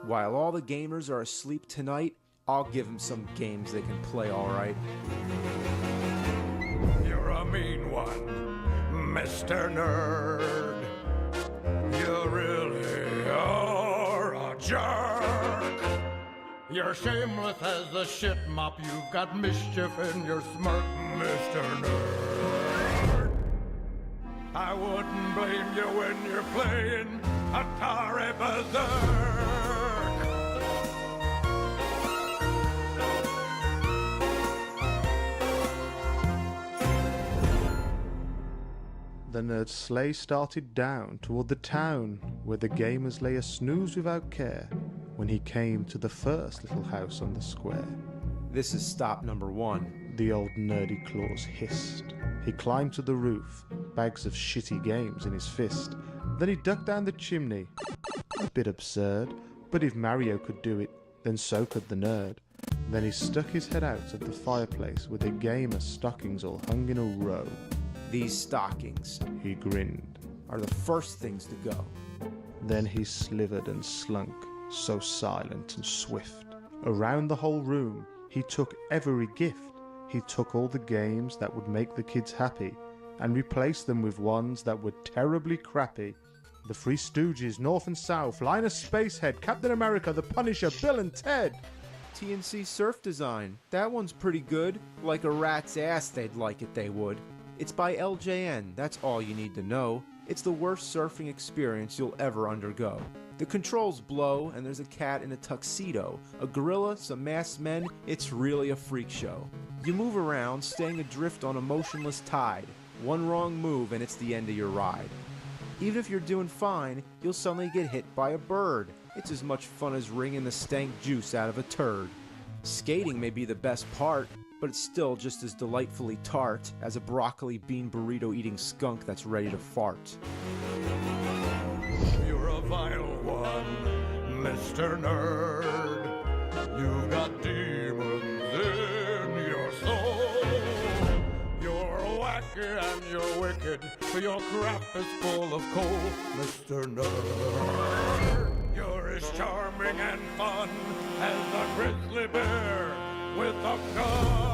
S2: While all the gamers are asleep tonight, I'll give them some games they can play all right.
S6: You're a mean one, Mr. Nerd. You really are a jerk. You're shameless as the shit mop. You've got mischief in your smirk, Mr. Nerd. I wouldn't blame you when you're playing Atari Berserk.
S26: The nerd's sleigh started down toward the town where the gamers lay a snooze without care when he came to the first little house on the square.
S2: This is stop number 1.
S26: The old nerdy claws hissed. He climbed to the roof, bags of shitty games in his fist. Then he ducked down the chimney. A bit absurd, but if Mario could do it, then so could the nerd. Then he stuck his head out of the fireplace with the gamer stockings all hung in a row.
S2: These stockings,
S26: he grinned,
S2: are the first things to go.
S26: Then he slithered and slunk, so silent and swift. Around the whole room, he took every gift. He took all the games that would make the kids happy and replaced them with ones that were terribly crappy. The Three Stooges, North and South, Linus Spacehead, Captain America, The Punisher, Bill and Ted.
S2: TNC Surf Design, that one's pretty good. Like a rat's ass they'd like it, they would. It's by LJN, that's all you need to know. It's the worst surfing experience you'll ever undergo. The controls blow, and there's a cat in a tuxedo, a gorilla, some masked men. It's really a freak show. You move around, staying adrift on a motionless tide. One wrong move and it's the end of your ride. Even if you're doing fine, you'll suddenly get hit by a bird. It's as much fun as wringing the stank juice out of a turd. Skating may be the best part, but it's still just as delightfully tart as a broccoli bean burrito eating skunk that's ready to fart.
S6: You're a vile one, Mr. Nerd. You've got demons in your soul. You're wacky and you're wicked. Your crap is full of coal, Mr. Nerd. You're as charming and fun as a grizzly bear with a gun.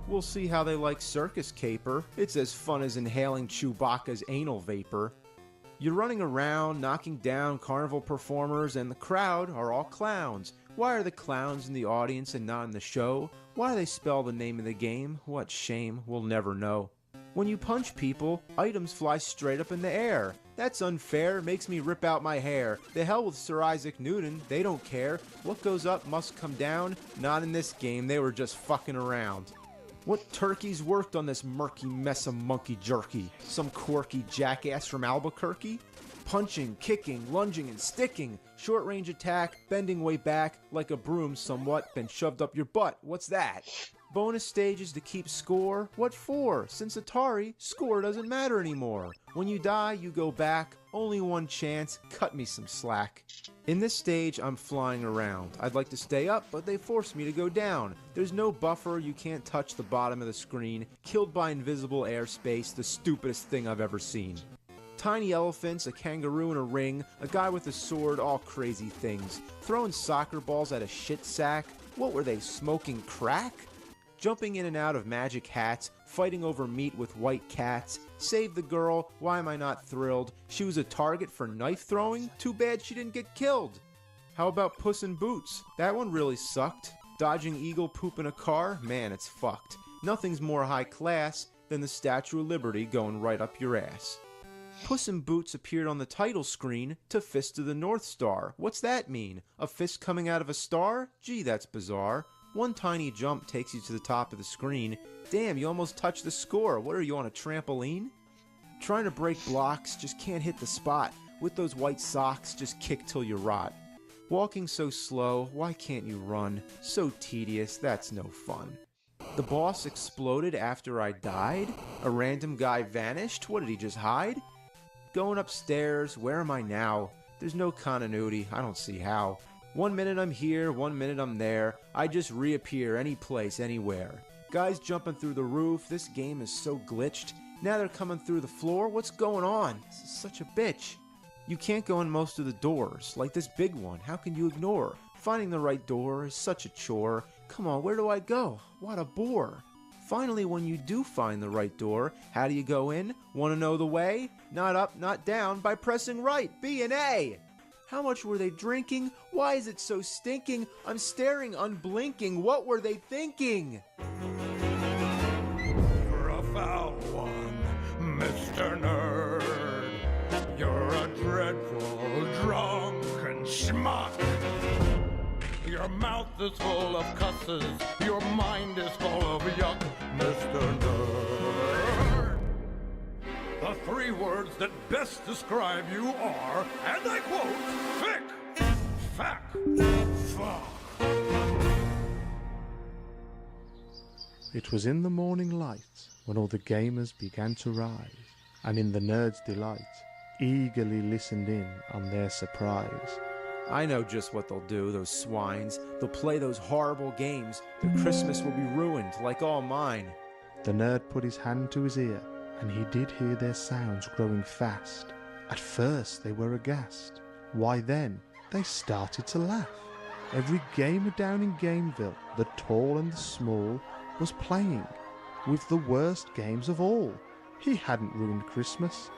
S2: We'll see how they like circus caper. It's as fun as inhaling Chewbacca's anal vapor. You're running around, knocking down carnival performers, and the crowd are all clowns. Why are the clowns in the audience and not in the show? Why do they spell the name of the game? What shame, we'll never know. When you punch people, items fly straight up in the air. That's unfair, makes me rip out my hair. The hell with Sir Isaac Newton, they don't care. What goes up must come down. Not in this game, they were just fucking around. What turkeys worked on this murky mess of monkey jerky? Some quirky jackass from Albuquerque? Punching, kicking, lunging, and sticking. Short range attack, bending way back, like a broom somewhat, been shoved up your butt. What's that? Bonus stages to keep score? What for? Since Atari, score doesn't matter anymore. When you die, you go back. Only one chance, cut me some slack. In this stage, I'm flying around. I'd like to stay up, but they force me to go down. There's no buffer, you can't touch the bottom of the screen. Killed by invisible airspace, the stupidest thing I've ever seen. Tiny elephants, a kangaroo in a ring, a guy with a sword, all crazy things. Throwing soccer balls at a shit sack. What were they, smoking crack? Jumping in and out of magic hats, fighting over meat with white cats. Save the girl, why am I not thrilled? She was a target for knife throwing? Too bad she didn't get killed. How about Puss in Boots? That one really sucked. Dodging eagle poop in a car? Man, it's fucked. Nothing's more high class than the Statue of Liberty going right up your ass. Puss in Boots appeared on the title screen to Fist of the North Star. What's that mean? A fist coming out of a star? Gee, that's bizarre. One tiny jump takes you to the top of the screen. Damn, you almost touched the score. What are you, on a trampoline? Trying to break blocks, just can't hit the spot. With those white socks, just kick till you rot. Walking so slow, why can't you run? So tedious, that's no fun. The boss exploded after I died? A random guy vanished? What, did he just hide? Going upstairs, where am I now? There's no continuity, I don't see how. 1 minute I'm here, 1 minute I'm there. I just reappear any place, anywhere. Guys jumping through the roof, this game is so glitched. Now they're coming through the floor, what's going on? This is such a bitch. You can't go in most of the doors, like this big one, how can you ignore? Finding the right door is such a chore. Come on, where do I go? What a bore. Finally, when you do find the right door, how do you go in? Want to know the way? Not up, not down, by pressing right, B and A. How much were they drinking? Why is it so stinking? I'm staring unblinking. What were they thinking?
S6: You're a foul one, Mr. Nerd. You're a dreadful, drunken schmuck. Your mouth is full of cusses. Your mind is full of yuck, Mr. Nerd. The three words that best describe you are, and I quote, fick, fack, fuck.
S26: It was in the morning light when all the gamers began to rise, and in the nerds' delight, eagerly listened in on their surprise.
S2: I know just what they'll do, those swines. They'll play those horrible games. Their Christmas will be ruined, like all mine.
S26: The nerd put his hand to his ear, and he did hear their sounds growing fast. At first they were aghast. Why then, they started to laugh. Every gamer down in Gameville, the tall and the small, was playing with the worst games of all. He hadn't ruined Christmas.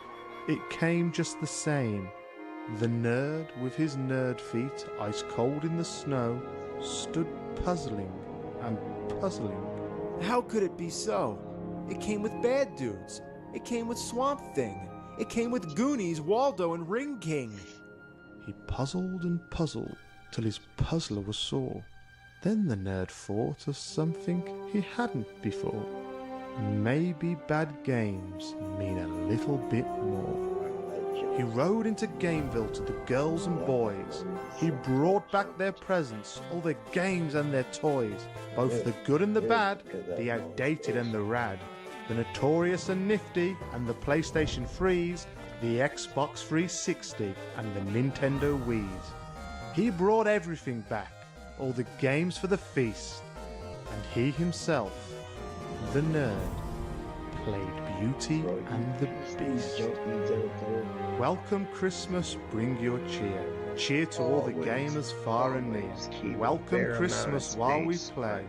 S26: It came just the same. The nerd, with his nerd feet ice cold in the snow, stood puzzling and puzzling
S2: How could it be so? It came with Bad Dudes. It came with Swamp Thing. It came with Goonies, Waldo, and Ring King.
S26: He puzzled and puzzled till his puzzler was sore. Then the nerd thought of something he hadn't before. Maybe bad games mean a little bit more. He rode into Gameville to the girls and boys. He brought back their presents, all their games and their toys, both the good and the bad, the outdated and the rad, the notorious and nifty, and the PlayStation 3s, the Xbox 360, and the Nintendo Wii's. He brought everything back, all the games for the feast, and he himself, the nerd, played Beauty and the Beast. Welcome Christmas, bring your cheer. Cheer to all the gamers far and near. Welcome Christmas while we play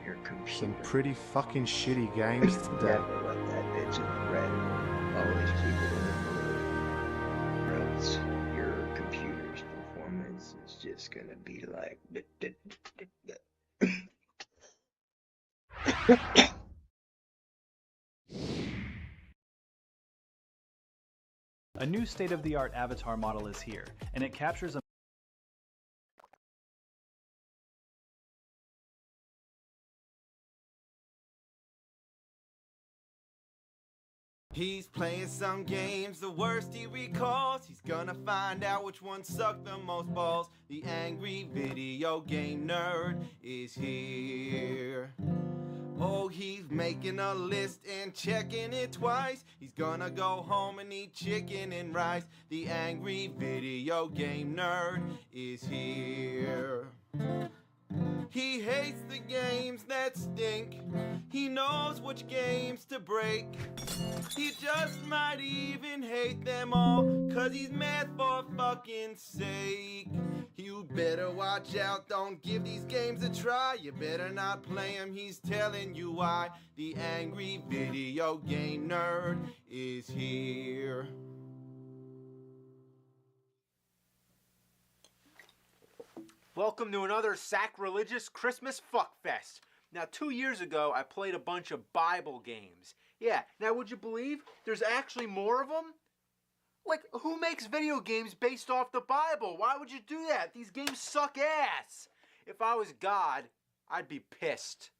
S26: some pretty fucking shitty games today.
S11: Never let that bitch in the red. Always keep it in the blue. Or else your computer's performance is just gonna be like.
S7: A new state-of-the-art avatar model is here, and it captures a
S12: He's playing some games, the worst he recalls. He's gonna find out which one sucked the most balls. The angry video game nerd is here. Oh, he's making a list and checking it twice. He's gonna go home and eat chicken and rice. The angry video game nerd is here. He hates the games that stink. He knows which games to break. He just might even hate them all, 'cause he's mad for fucking sake. You better watch out, don't give these games a try. You better not play them, he's telling you why. The angry video game nerd is here.
S2: Welcome to another sacrilegious Christmas fuckfest. Now, 2 years ago, I played a bunch of Bible games. Yeah, now would you believe there's actually more of them? Like, who makes video games based off the Bible? Why would you do that? These games suck ass. If I was God, I'd be pissed.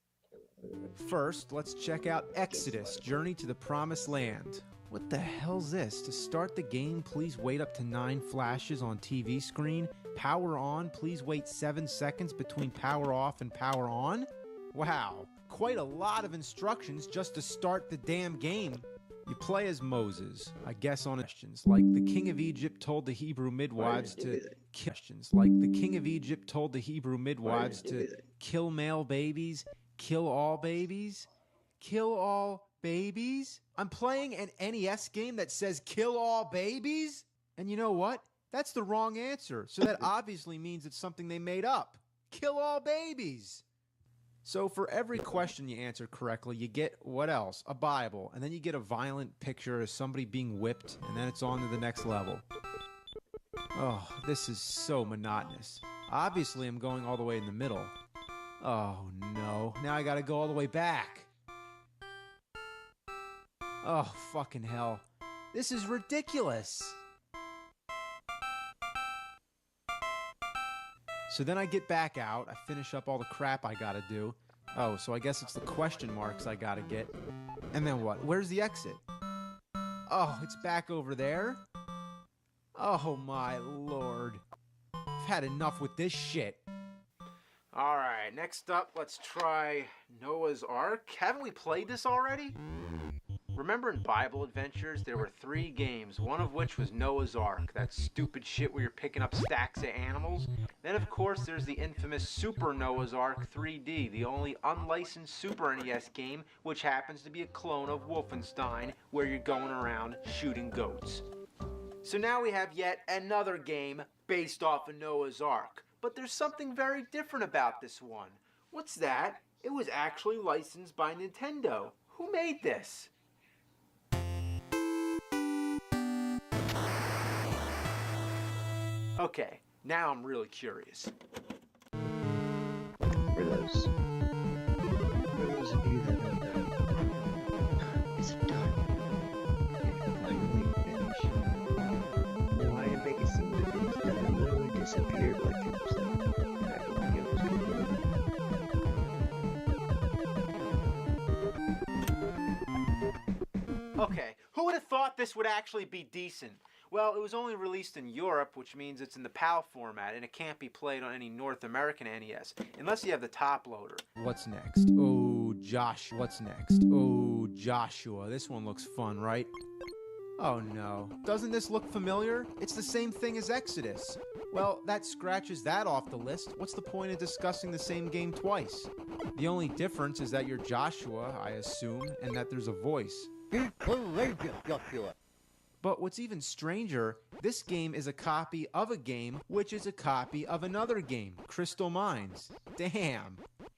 S2: First, let's check out Exodus, Journey to the Promised Land. What the hell's this? To start the game, please wait up to 9 flashes on TV screen. Power on, please wait 7 seconds between power off and power on. Wow, quite a lot of instructions just to start the damn game. You play as Moses, I guess on questions like the king of Egypt told the Hebrew midwives to kill male babies, kill all babies, kill all babies. I'm playing an NES game that says kill all babies? And you know what? That's the wrong answer. So that obviously means it's something they made up. Kill all babies. So for every question you answer correctly, you get what else? A Bible. And then you get a violent picture of somebody being whipped. And then it's on to the next level. Oh, this is so monotonous. Obviously, I'm going all the way in the middle. Oh, no. Now I gotta go all the way back. Oh, fucking hell. This is ridiculous. So then I get back out, I finish up all the crap I gotta do. Oh, so I guess it's the question marks I gotta get. And then what? Where's the exit? Oh, it's back over there? Oh my lord. I've had enough with this shit. Alright, next up, let's try Noah's Ark. Haven't we played this already? Remember in Bible Adventures, there were 3 games, one of which was Noah's Ark, that stupid shit where you're picking up stacks of animals. Then, of course, there's the infamous Super Noah's Ark 3D, the only unlicensed Super NES game, which happens to be a clone of Wolfenstein, where you're going around shooting goats. So now we have yet another game based off of Noah's Ark. But there's something very different about this one. What's that? It was actually licensed by Nintendo. Who made this? Okay, now I'm really curious.
S11: For those of you that have disappeared like it was like back when it was
S2: Okay, who would have thought this would actually be decent? Well, it was only released in Europe, which means it's in the PAL format, and it can't be played on any North American NES, unless you have the top loader. What's next? Oh, Josh. What's next? Oh, Joshua. This one looks fun, right? Oh no. Doesn't this look familiar? It's the same thing as Exodus. Well, that scratches that off the list. What's the point of discussing the same game twice? The only difference is that you're Joshua, I assume, and that there's a voice. But what's even stranger, this game is a copy of a game which is a copy of another game, Crystal Mines. Damn.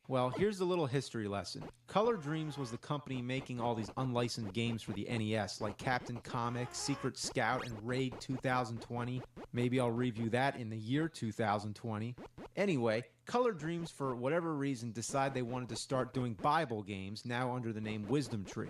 S2: Well, here's a little history lesson. Color Dreams was the company making all these unlicensed games for the NES, like Captain Comics, Secret Scout, and Raid 2020. Maybe I'll review that in the year 2020. Anyway, Color Dreams, for whatever reason, decided they wanted to start doing Bible games, now under the name Wisdom Tree.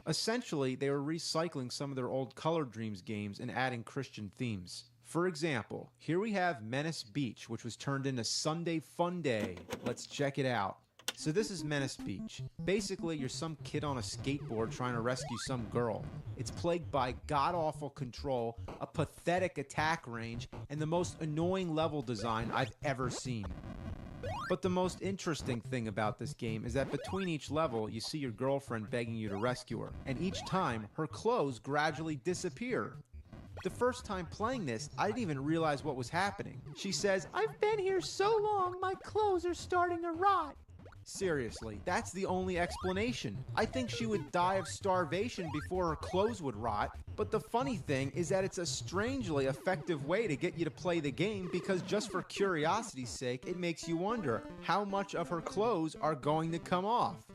S2: Essentially, they were recycling some of their old Color Dreams games and adding Christian themes. For example, here we have Menace Beach, which was turned into Sunday Fun Day. Let's check it out. So this is Menace Beach. Basically, you're some kid on a skateboard trying to rescue some girl. It's plagued by god-awful control, a pathetic attack range, and the most annoying level design I've ever seen. But the most interesting thing about this game is that between each level, you see your girlfriend begging you to rescue her, and each time, her clothes gradually disappear. The first time playing this, I didn't even realize what was happening. She says, "I've been here so long, my clothes are starting to rot." Seriously, that's the only explanation. I think she would die of starvation before her clothes would rot. But the funny thing is that it's a strangely effective way to get you to play the game, because just for curiosity's sake, it makes you wonder how much of her clothes are going to come off.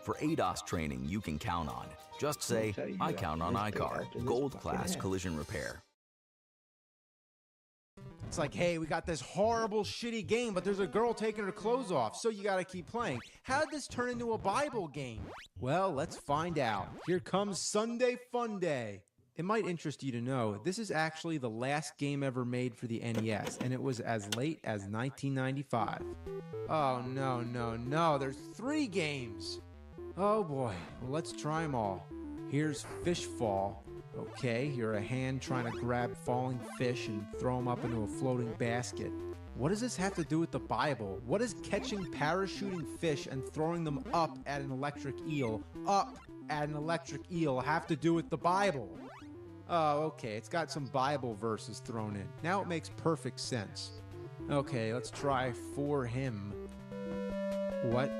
S9: For ADOS training you can count on, just say, I count on iCar, Gold Class Collision Repair.
S2: It's like, hey, we got this horrible, shitty game, but there's a girl taking her clothes off, so you gotta keep playing. How'd this turn into a Bible game? Well, let's find out. Here comes Sunday Fun Day. It might interest you to know, this is actually the last game ever made for the NES, and it was as late as 1995. Oh, no, there's 3 games. Oh boy, well, let's try them all. Here's Fishfall. Okay, you're a hand trying to grab falling fish and throw them up into a floating basket. What does this have to do with the Bible? What does catching parachuting fish and throwing them up at an electric eel have to do with the Bible? Oh, okay, it's got some Bible verses thrown in. Now it makes perfect sense. Okay, let's try For Him. What?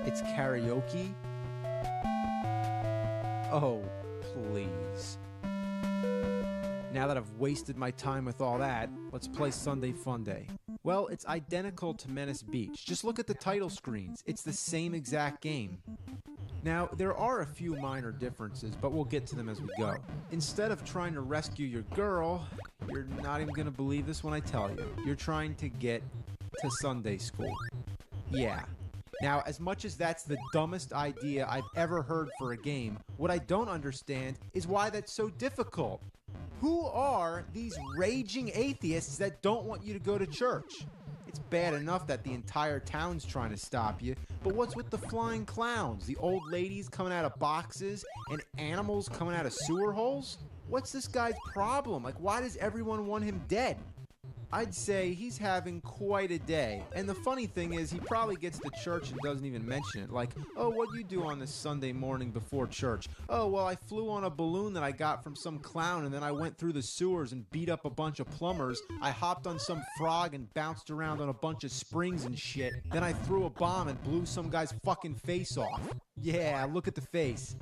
S2: It's karaoke? Oh, please. Now that I've wasted my time with all that, let's play Sunday Fun Day. Well, it's identical to Menace Beach. Just look at the title screens. It's the same exact game. Now, there are a few minor differences, but we'll get to them as we go. Instead of trying to rescue your girl, you're not even gonna believe this when I tell you, you're trying to get to Sunday school. Yeah. Now, as much as that's the dumbest idea I've ever heard for a game, what I don't understand is why that's so difficult. Who are these raging atheists that don't want you to go to church? It's bad enough that the entire town's trying to stop you, but what's with the flying clowns, the old ladies coming out of boxes, and animals coming out of sewer holes? What's this guy's problem? Like, why does everyone want him dead? I'd say he's having quite a day. And the funny thing is, he probably gets to church and doesn't even mention it. Like, oh, what do you do on this Sunday morning before church? Oh, well, I flew on a balloon that I got from some clown, and then I went through the sewers and beat up a bunch of plumbers. I hopped on some frog and bounced around on a bunch of springs and shit. Then I threw a bomb and blew some guy's fucking face off. Yeah, look at the face.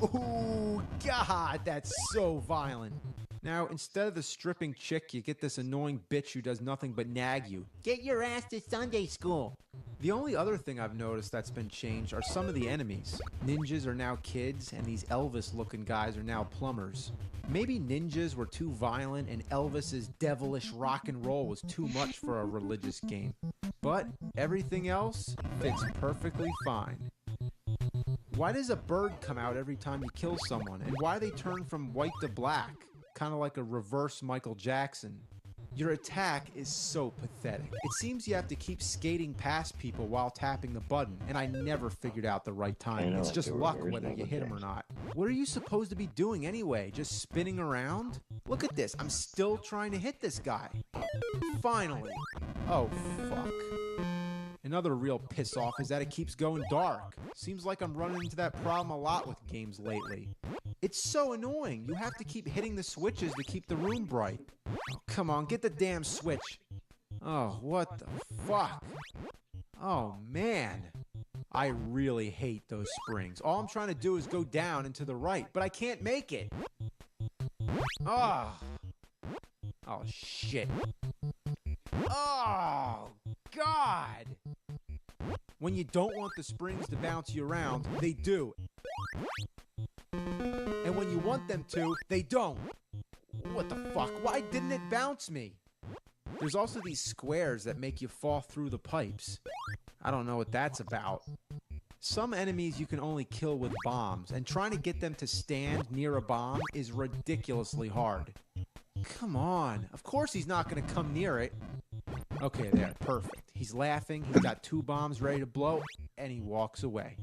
S2: Ooh, God, that's so violent. Now, instead of the stripping chick, you get this annoying bitch who does nothing but nag you. Get your ass to Sunday school. The only other thing I've noticed that's been changed are some of the enemies. Ninjas are now kids, and these Elvis-looking guys are now plumbers. Maybe ninjas were too violent, and Elvis's devilish rock and roll was too much for a religious game. But everything else fits perfectly fine. Why does a bird come out every time you kill someone, and why do they turn from white to black? Kind of like a reverse Michael Jackson. Your attack is so pathetic. It seems you have to keep skating past people while tapping the button, and I never figured out the right time. It's just luck whether you hit them or not. What are you supposed to be doing anyway? Just spinning around? Look at this. I'm still trying to hit this guy. Finally. Oh, fuck. Another real piss off is that it keeps going dark. Seems like I'm running into that problem a lot with games lately. It's so annoying. You have to keep hitting the switches to keep the room bright. Oh, come on, get the damn switch. Oh, what the fuck? Oh, man. I really hate those springs. All I'm trying to do is go down and to the right, but I can't make it. Oh. Oh, shit. Oh, God. When you don't want the springs to bounce you around, they do. And when you want them to, they don't. What the fuck? Why didn't it bounce me? There's also these squares that make you fall through the pipes. I don't know what that's about. Some enemies you can only kill with bombs, and trying to get them to stand near a bomb is ridiculously hard. Come on. Of course he's not going to come near it. Okay, there. Perfect. He's laughing. He's got 2 bombs ready to blow, and he walks away.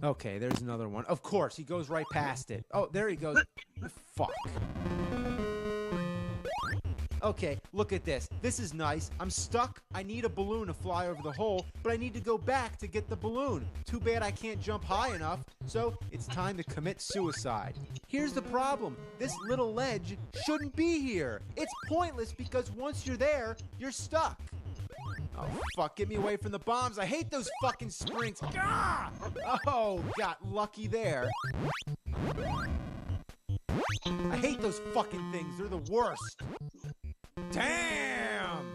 S2: Okay, there's another one. Of course, he goes right past it. Oh, there he goes. Fuck. Okay, look at this. This is nice. I'm stuck. I need a balloon to fly over the hole, but I need to go back to get the balloon. Too bad I can't jump high enough, so it's time to commit suicide. Here's the problem. This little ledge shouldn't be here. It's pointless because once you're there, you're stuck. Oh, fuck. Get me away from the bombs. I hate those fucking springs. Ah! Oh, got lucky there. I hate those fucking things. They're the worst. Damn!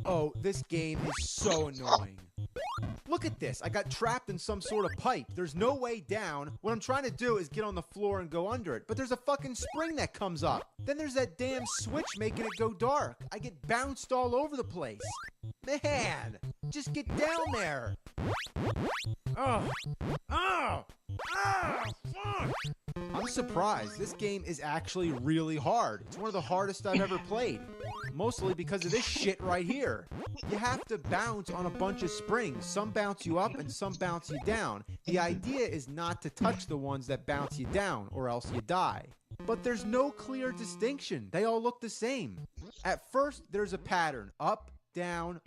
S2: Oh, this game is so annoying. Look at this. I got trapped in some sort of pipe. There's no way down. What I'm trying to do is get on the floor and go under it. But there's a fucking spring that comes up. Then there's that damn switch making it go dark. I get bounced all over the place. Man, just get down there. Oh, oh, oh, fuck. I'm surprised. This game is actually really hard. It's one of the hardest I've ever played. Mostly because of this shit right here. You have to bounce on a bunch of springs. Some bounce you up and some bounce you down. The idea is not to touch the ones that bounce you down or else you die. But there's no clear distinction. They all look the same. At first, there's a pattern. Up, down,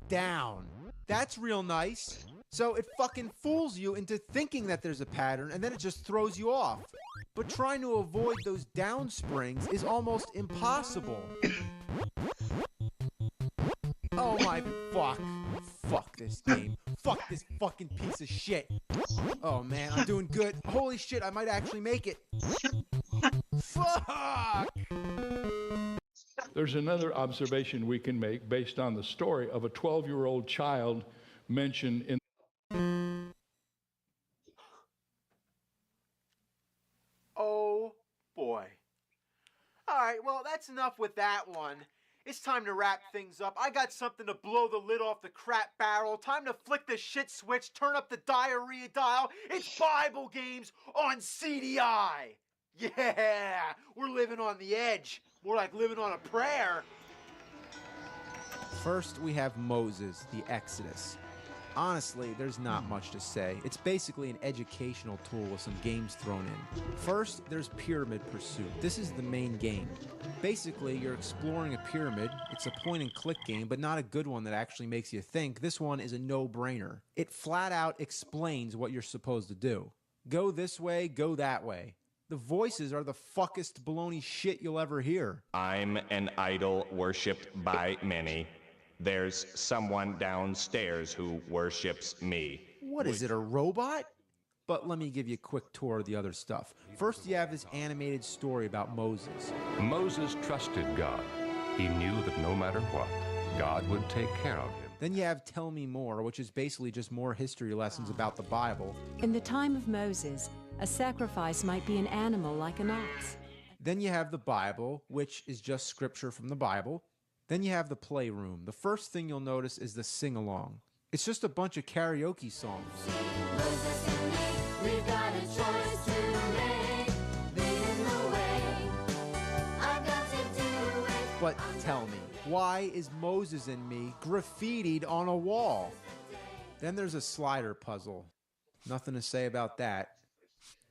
S2: down. That's real nice. So it fucking fools you into thinking that there's a pattern, and then it just throws you off. But trying to avoid those down springs is almost impossible. Oh my fuck. Fuck this game. Fuck this fucking piece of shit. Oh man, I'm doing good. Holy shit, I might actually make it. Fuck!
S5: There's another observation we can make based on the story of a 12-year-old child mentioned in.
S2: Oh boy. Alright, well, that's enough with that one. It's time to wrap things up. I got something to blow the lid off the crap barrel. Time to flick the shit switch, turn up the diarrhea dial. It's Bible games on CDI. Yeah, we're living on the edge. More like living on a prayer. First, we have Moses, the Exodus. Honestly, there's not much to say. It's basically an educational tool with some games thrown in. First, there's Pyramid Pursuit. This is the main game. Basically, you're exploring a pyramid. It's a point-and-click game, but not a good one that actually makes you think. This one is a no-brainer. It flat out explains what you're supposed to do. Go this way, go that way. The voices are the fuckest baloney shit you'll ever hear.
S16: I'm an idol worshipped by many. There's someone downstairs who worships me.
S2: What is it, a robot? But let me give you a quick tour of the other stuff. First, you have this animated story about Moses.
S20: Moses trusted God. He knew that no matter what, God would take care of him.
S2: Then you have Tell Me More, which is basically just more history lessons about the Bible.
S21: In the time of Moses, a sacrifice might be an animal like an ox.
S2: Then you have the Bible, which is just scripture from the Bible. Then you have the Playroom. The first thing you'll notice is the sing-along. It's just a bunch of karaoke songs.
S22: We've got a choice to make, leading the way. I've got to do it.
S2: But tell me, Why is Moses and me graffitied on a wall? Then there's a slider puzzle. Nothing to say about that.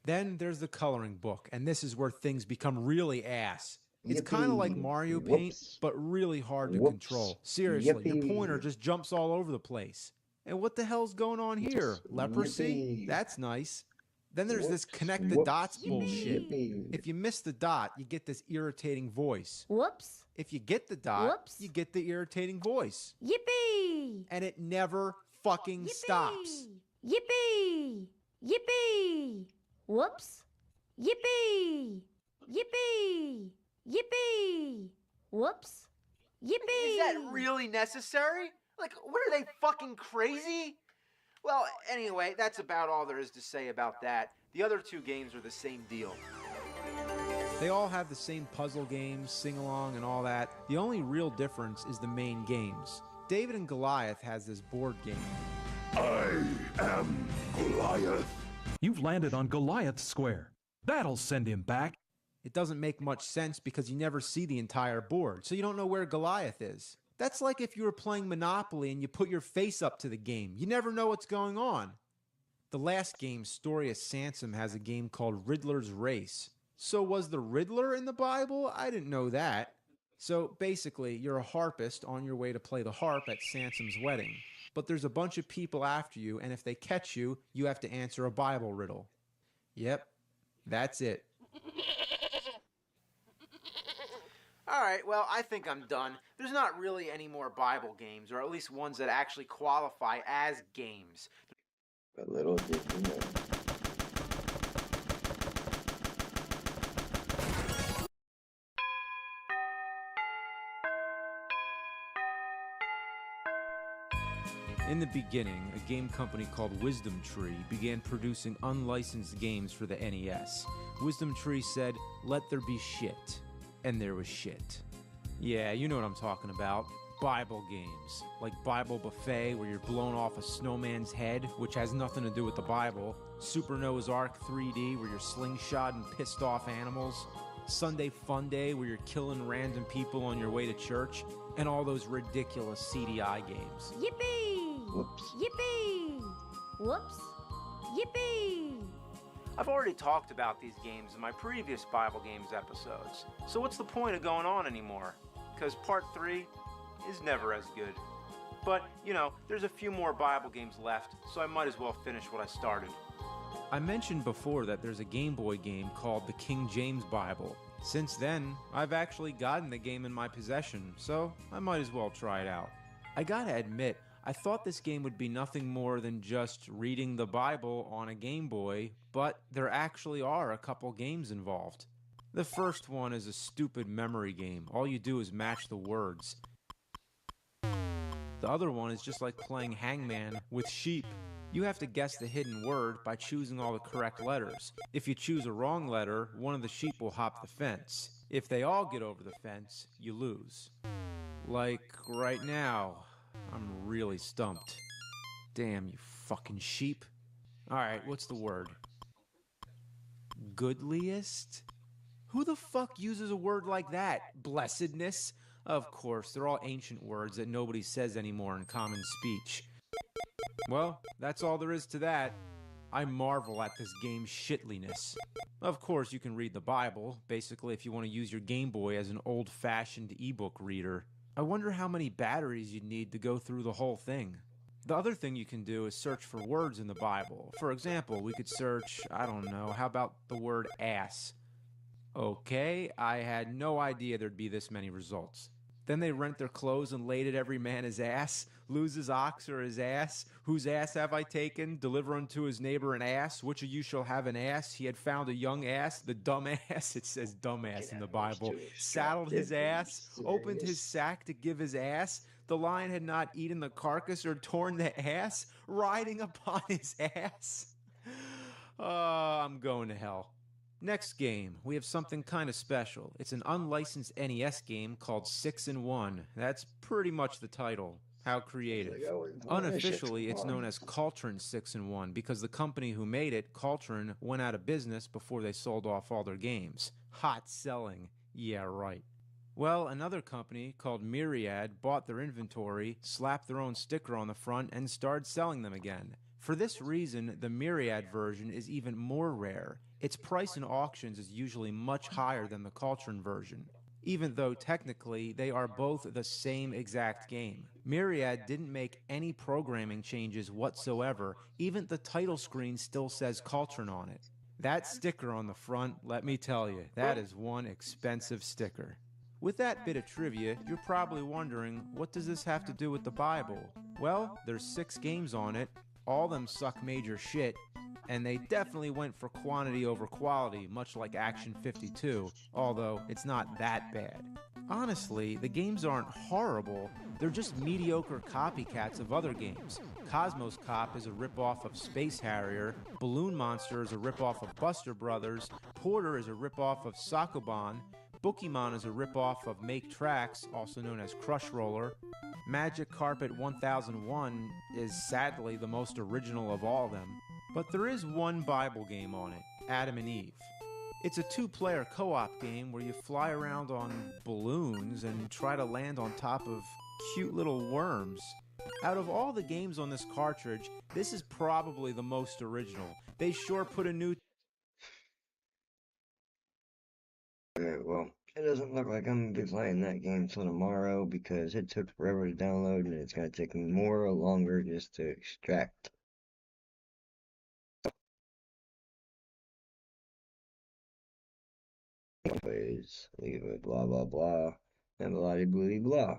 S2: Then there's the coloring book, and this is where things become really ass. It's kind of like Mario Paint, but really hard to control. Seriously, your pointer just jumps all over the place. And what the hell's going on here? Leprosy? That's nice. Then there's this connect the dots bullshit. If you miss the dot, you get this irritating voice.
S22: Whoops.
S2: If you get the dot, you get the irritating voice.
S22: Yippee!
S2: And it never fucking stops.
S22: Yippee! Yippee! Whoops. Yippee! Yippee! Yippee! Whoops. Yippee!
S2: Is that really necessary? Like, what are they, fucking crazy? Well, anyway, that's about all there is to say about that. The other two games are the same deal. They all have the same puzzle games, sing-along, and all that. The only real difference is the main games. David and Goliath has this board game.
S6: I am Goliath.
S10: You've landed on Goliath's square. That'll send him back.
S2: It doesn't make much sense because you never see the entire board, so you don't know where Goliath is. That's like if you were playing Monopoly and you put your face up to the game. You never know what's going on. The last game, Story of Sansom, has a game called Riddler's Race. So was the Riddler in the Bible? I didn't know that. So basically, you're a harpist on your way to play the harp at Sansom's wedding. But there's a bunch of people after you, and if they catch you, you have to answer a Bible riddle. Yep, that's it. Alright, well, I think I'm done. There's not really any more Bible games, or at least ones that actually qualify as games.
S11: A little did you know.
S2: In the beginning, a game company called Wisdom Tree began producing unlicensed games for the NES. Wisdom Tree said, "Let there be shit." And there was shit. Yeah, you know what I'm talking about. Bible games. Like Bible Buffet, where you're blown off a snowman's head, which has nothing to do with the Bible. Super Noah's Ark 3D, where you're slingshotting pissed off animals. Sunday Fun Day, where you're killing random people on your way to church. And all those ridiculous CDI games.
S22: Yippee!
S11: Whoops.
S22: Yippee! Whoops. Yippee!
S2: I've already talked about these games in my previous Bible Games episodes, so what's the point of going on anymore? Because part 3 is never as good. But, you know, there's a few more Bible games left, so I might as well finish what I started. I mentioned before that there's a Game Boy game called the King James Bible. Since then, I've actually gotten the game in my possession, so I might as well try it out. I gotta admit, I thought this game would be nothing more than just reading the Bible on a Game Boy, but there actually are a couple games involved. The first one is a stupid memory game. All you do is match the words. The other one is just like playing Hangman with sheep. You have to guess the hidden word by choosing all the correct letters. If you choose a wrong letter, one of the sheep will hop the fence. If they all get over the fence, you lose. Like right now. I'm really stumped. Damn, you fucking sheep. Alright, what's the word? Goodliest? Who the fuck uses a word like that? Blessedness? Of course, they're all ancient words that nobody says anymore in common speech. Well, that's all there is to that. I marvel at this game's shitliness. Of course, you can read the Bible, basically if you want to use your Game Boy as an old-fashioned ebook reader. I wonder how many batteries you'd need to go through the whole thing. The other thing you can do is search for words in the Bible. For example, we could search, I don't know, how about the word ass? Okay, I had no idea there'd be this many results. Then they rent their clothes and laid at every man his ass, lose his ox or his ass. Whose ass have I taken? Deliver unto his neighbor an ass. Which of you shall have an ass? He had found a young ass, the dumb ass. It says dumbass in the Bible. Saddled his ass, opened his sack to give his ass. The lion had not eaten the carcass or torn the ass, riding upon his ass. I'm going to hell. Next game, we have something kind of special. It's an unlicensed NES game called 6 in 1. That's pretty much the title. How creative. Unofficially, it's known as Caltrin 6 in 1 because the company who made it, Caltrin, went out of business before they sold off all their games. Hot selling. Yeah, right. Well, another company called Myriad bought their inventory, slapped their own sticker on the front, and started selling them again. For this reason, the Myriad version is even more rare. Its price in auctions is usually much higher than the Caltrin version, even though technically they are both the same exact game. Myriad didn't make any programming changes whatsoever. Even the title screen still says Caltrin on it. That sticker on the front, let me tell you, that is one expensive sticker. With that bit of trivia, you're probably wondering, what does this have to do with the Bible? Well, there's 6 games on it, all of them suck major shit, and they definitely went for quantity over quality, much like Action 52, although it's not that bad. Honestly, the games aren't horrible, they're just mediocre copycats of other games. Cosmos Cop is a ripoff of Space Harrier, Balloon Monster is a ripoff of Buster Brothers, Porter is a ripoff of Sokoban, Bookemon is a ripoff of Make Tracks, also known as Crush Roller. Magic Carpet 1001 is sadly the most original of all of them. But there is one Bible game on it, Adam and Eve. It's a 2-player co-op game where you fly around on balloons and try to land on top of cute little worms. Out of all the games on this cartridge, this is probably the most original. They sure put a new...
S11: Alright, well, it doesn't look like I'm gonna be playing that game till tomorrow because it took forever to download and it's gonna take me more or longer just to extract. Anyways, leave it blah blah blah and blah blah blah.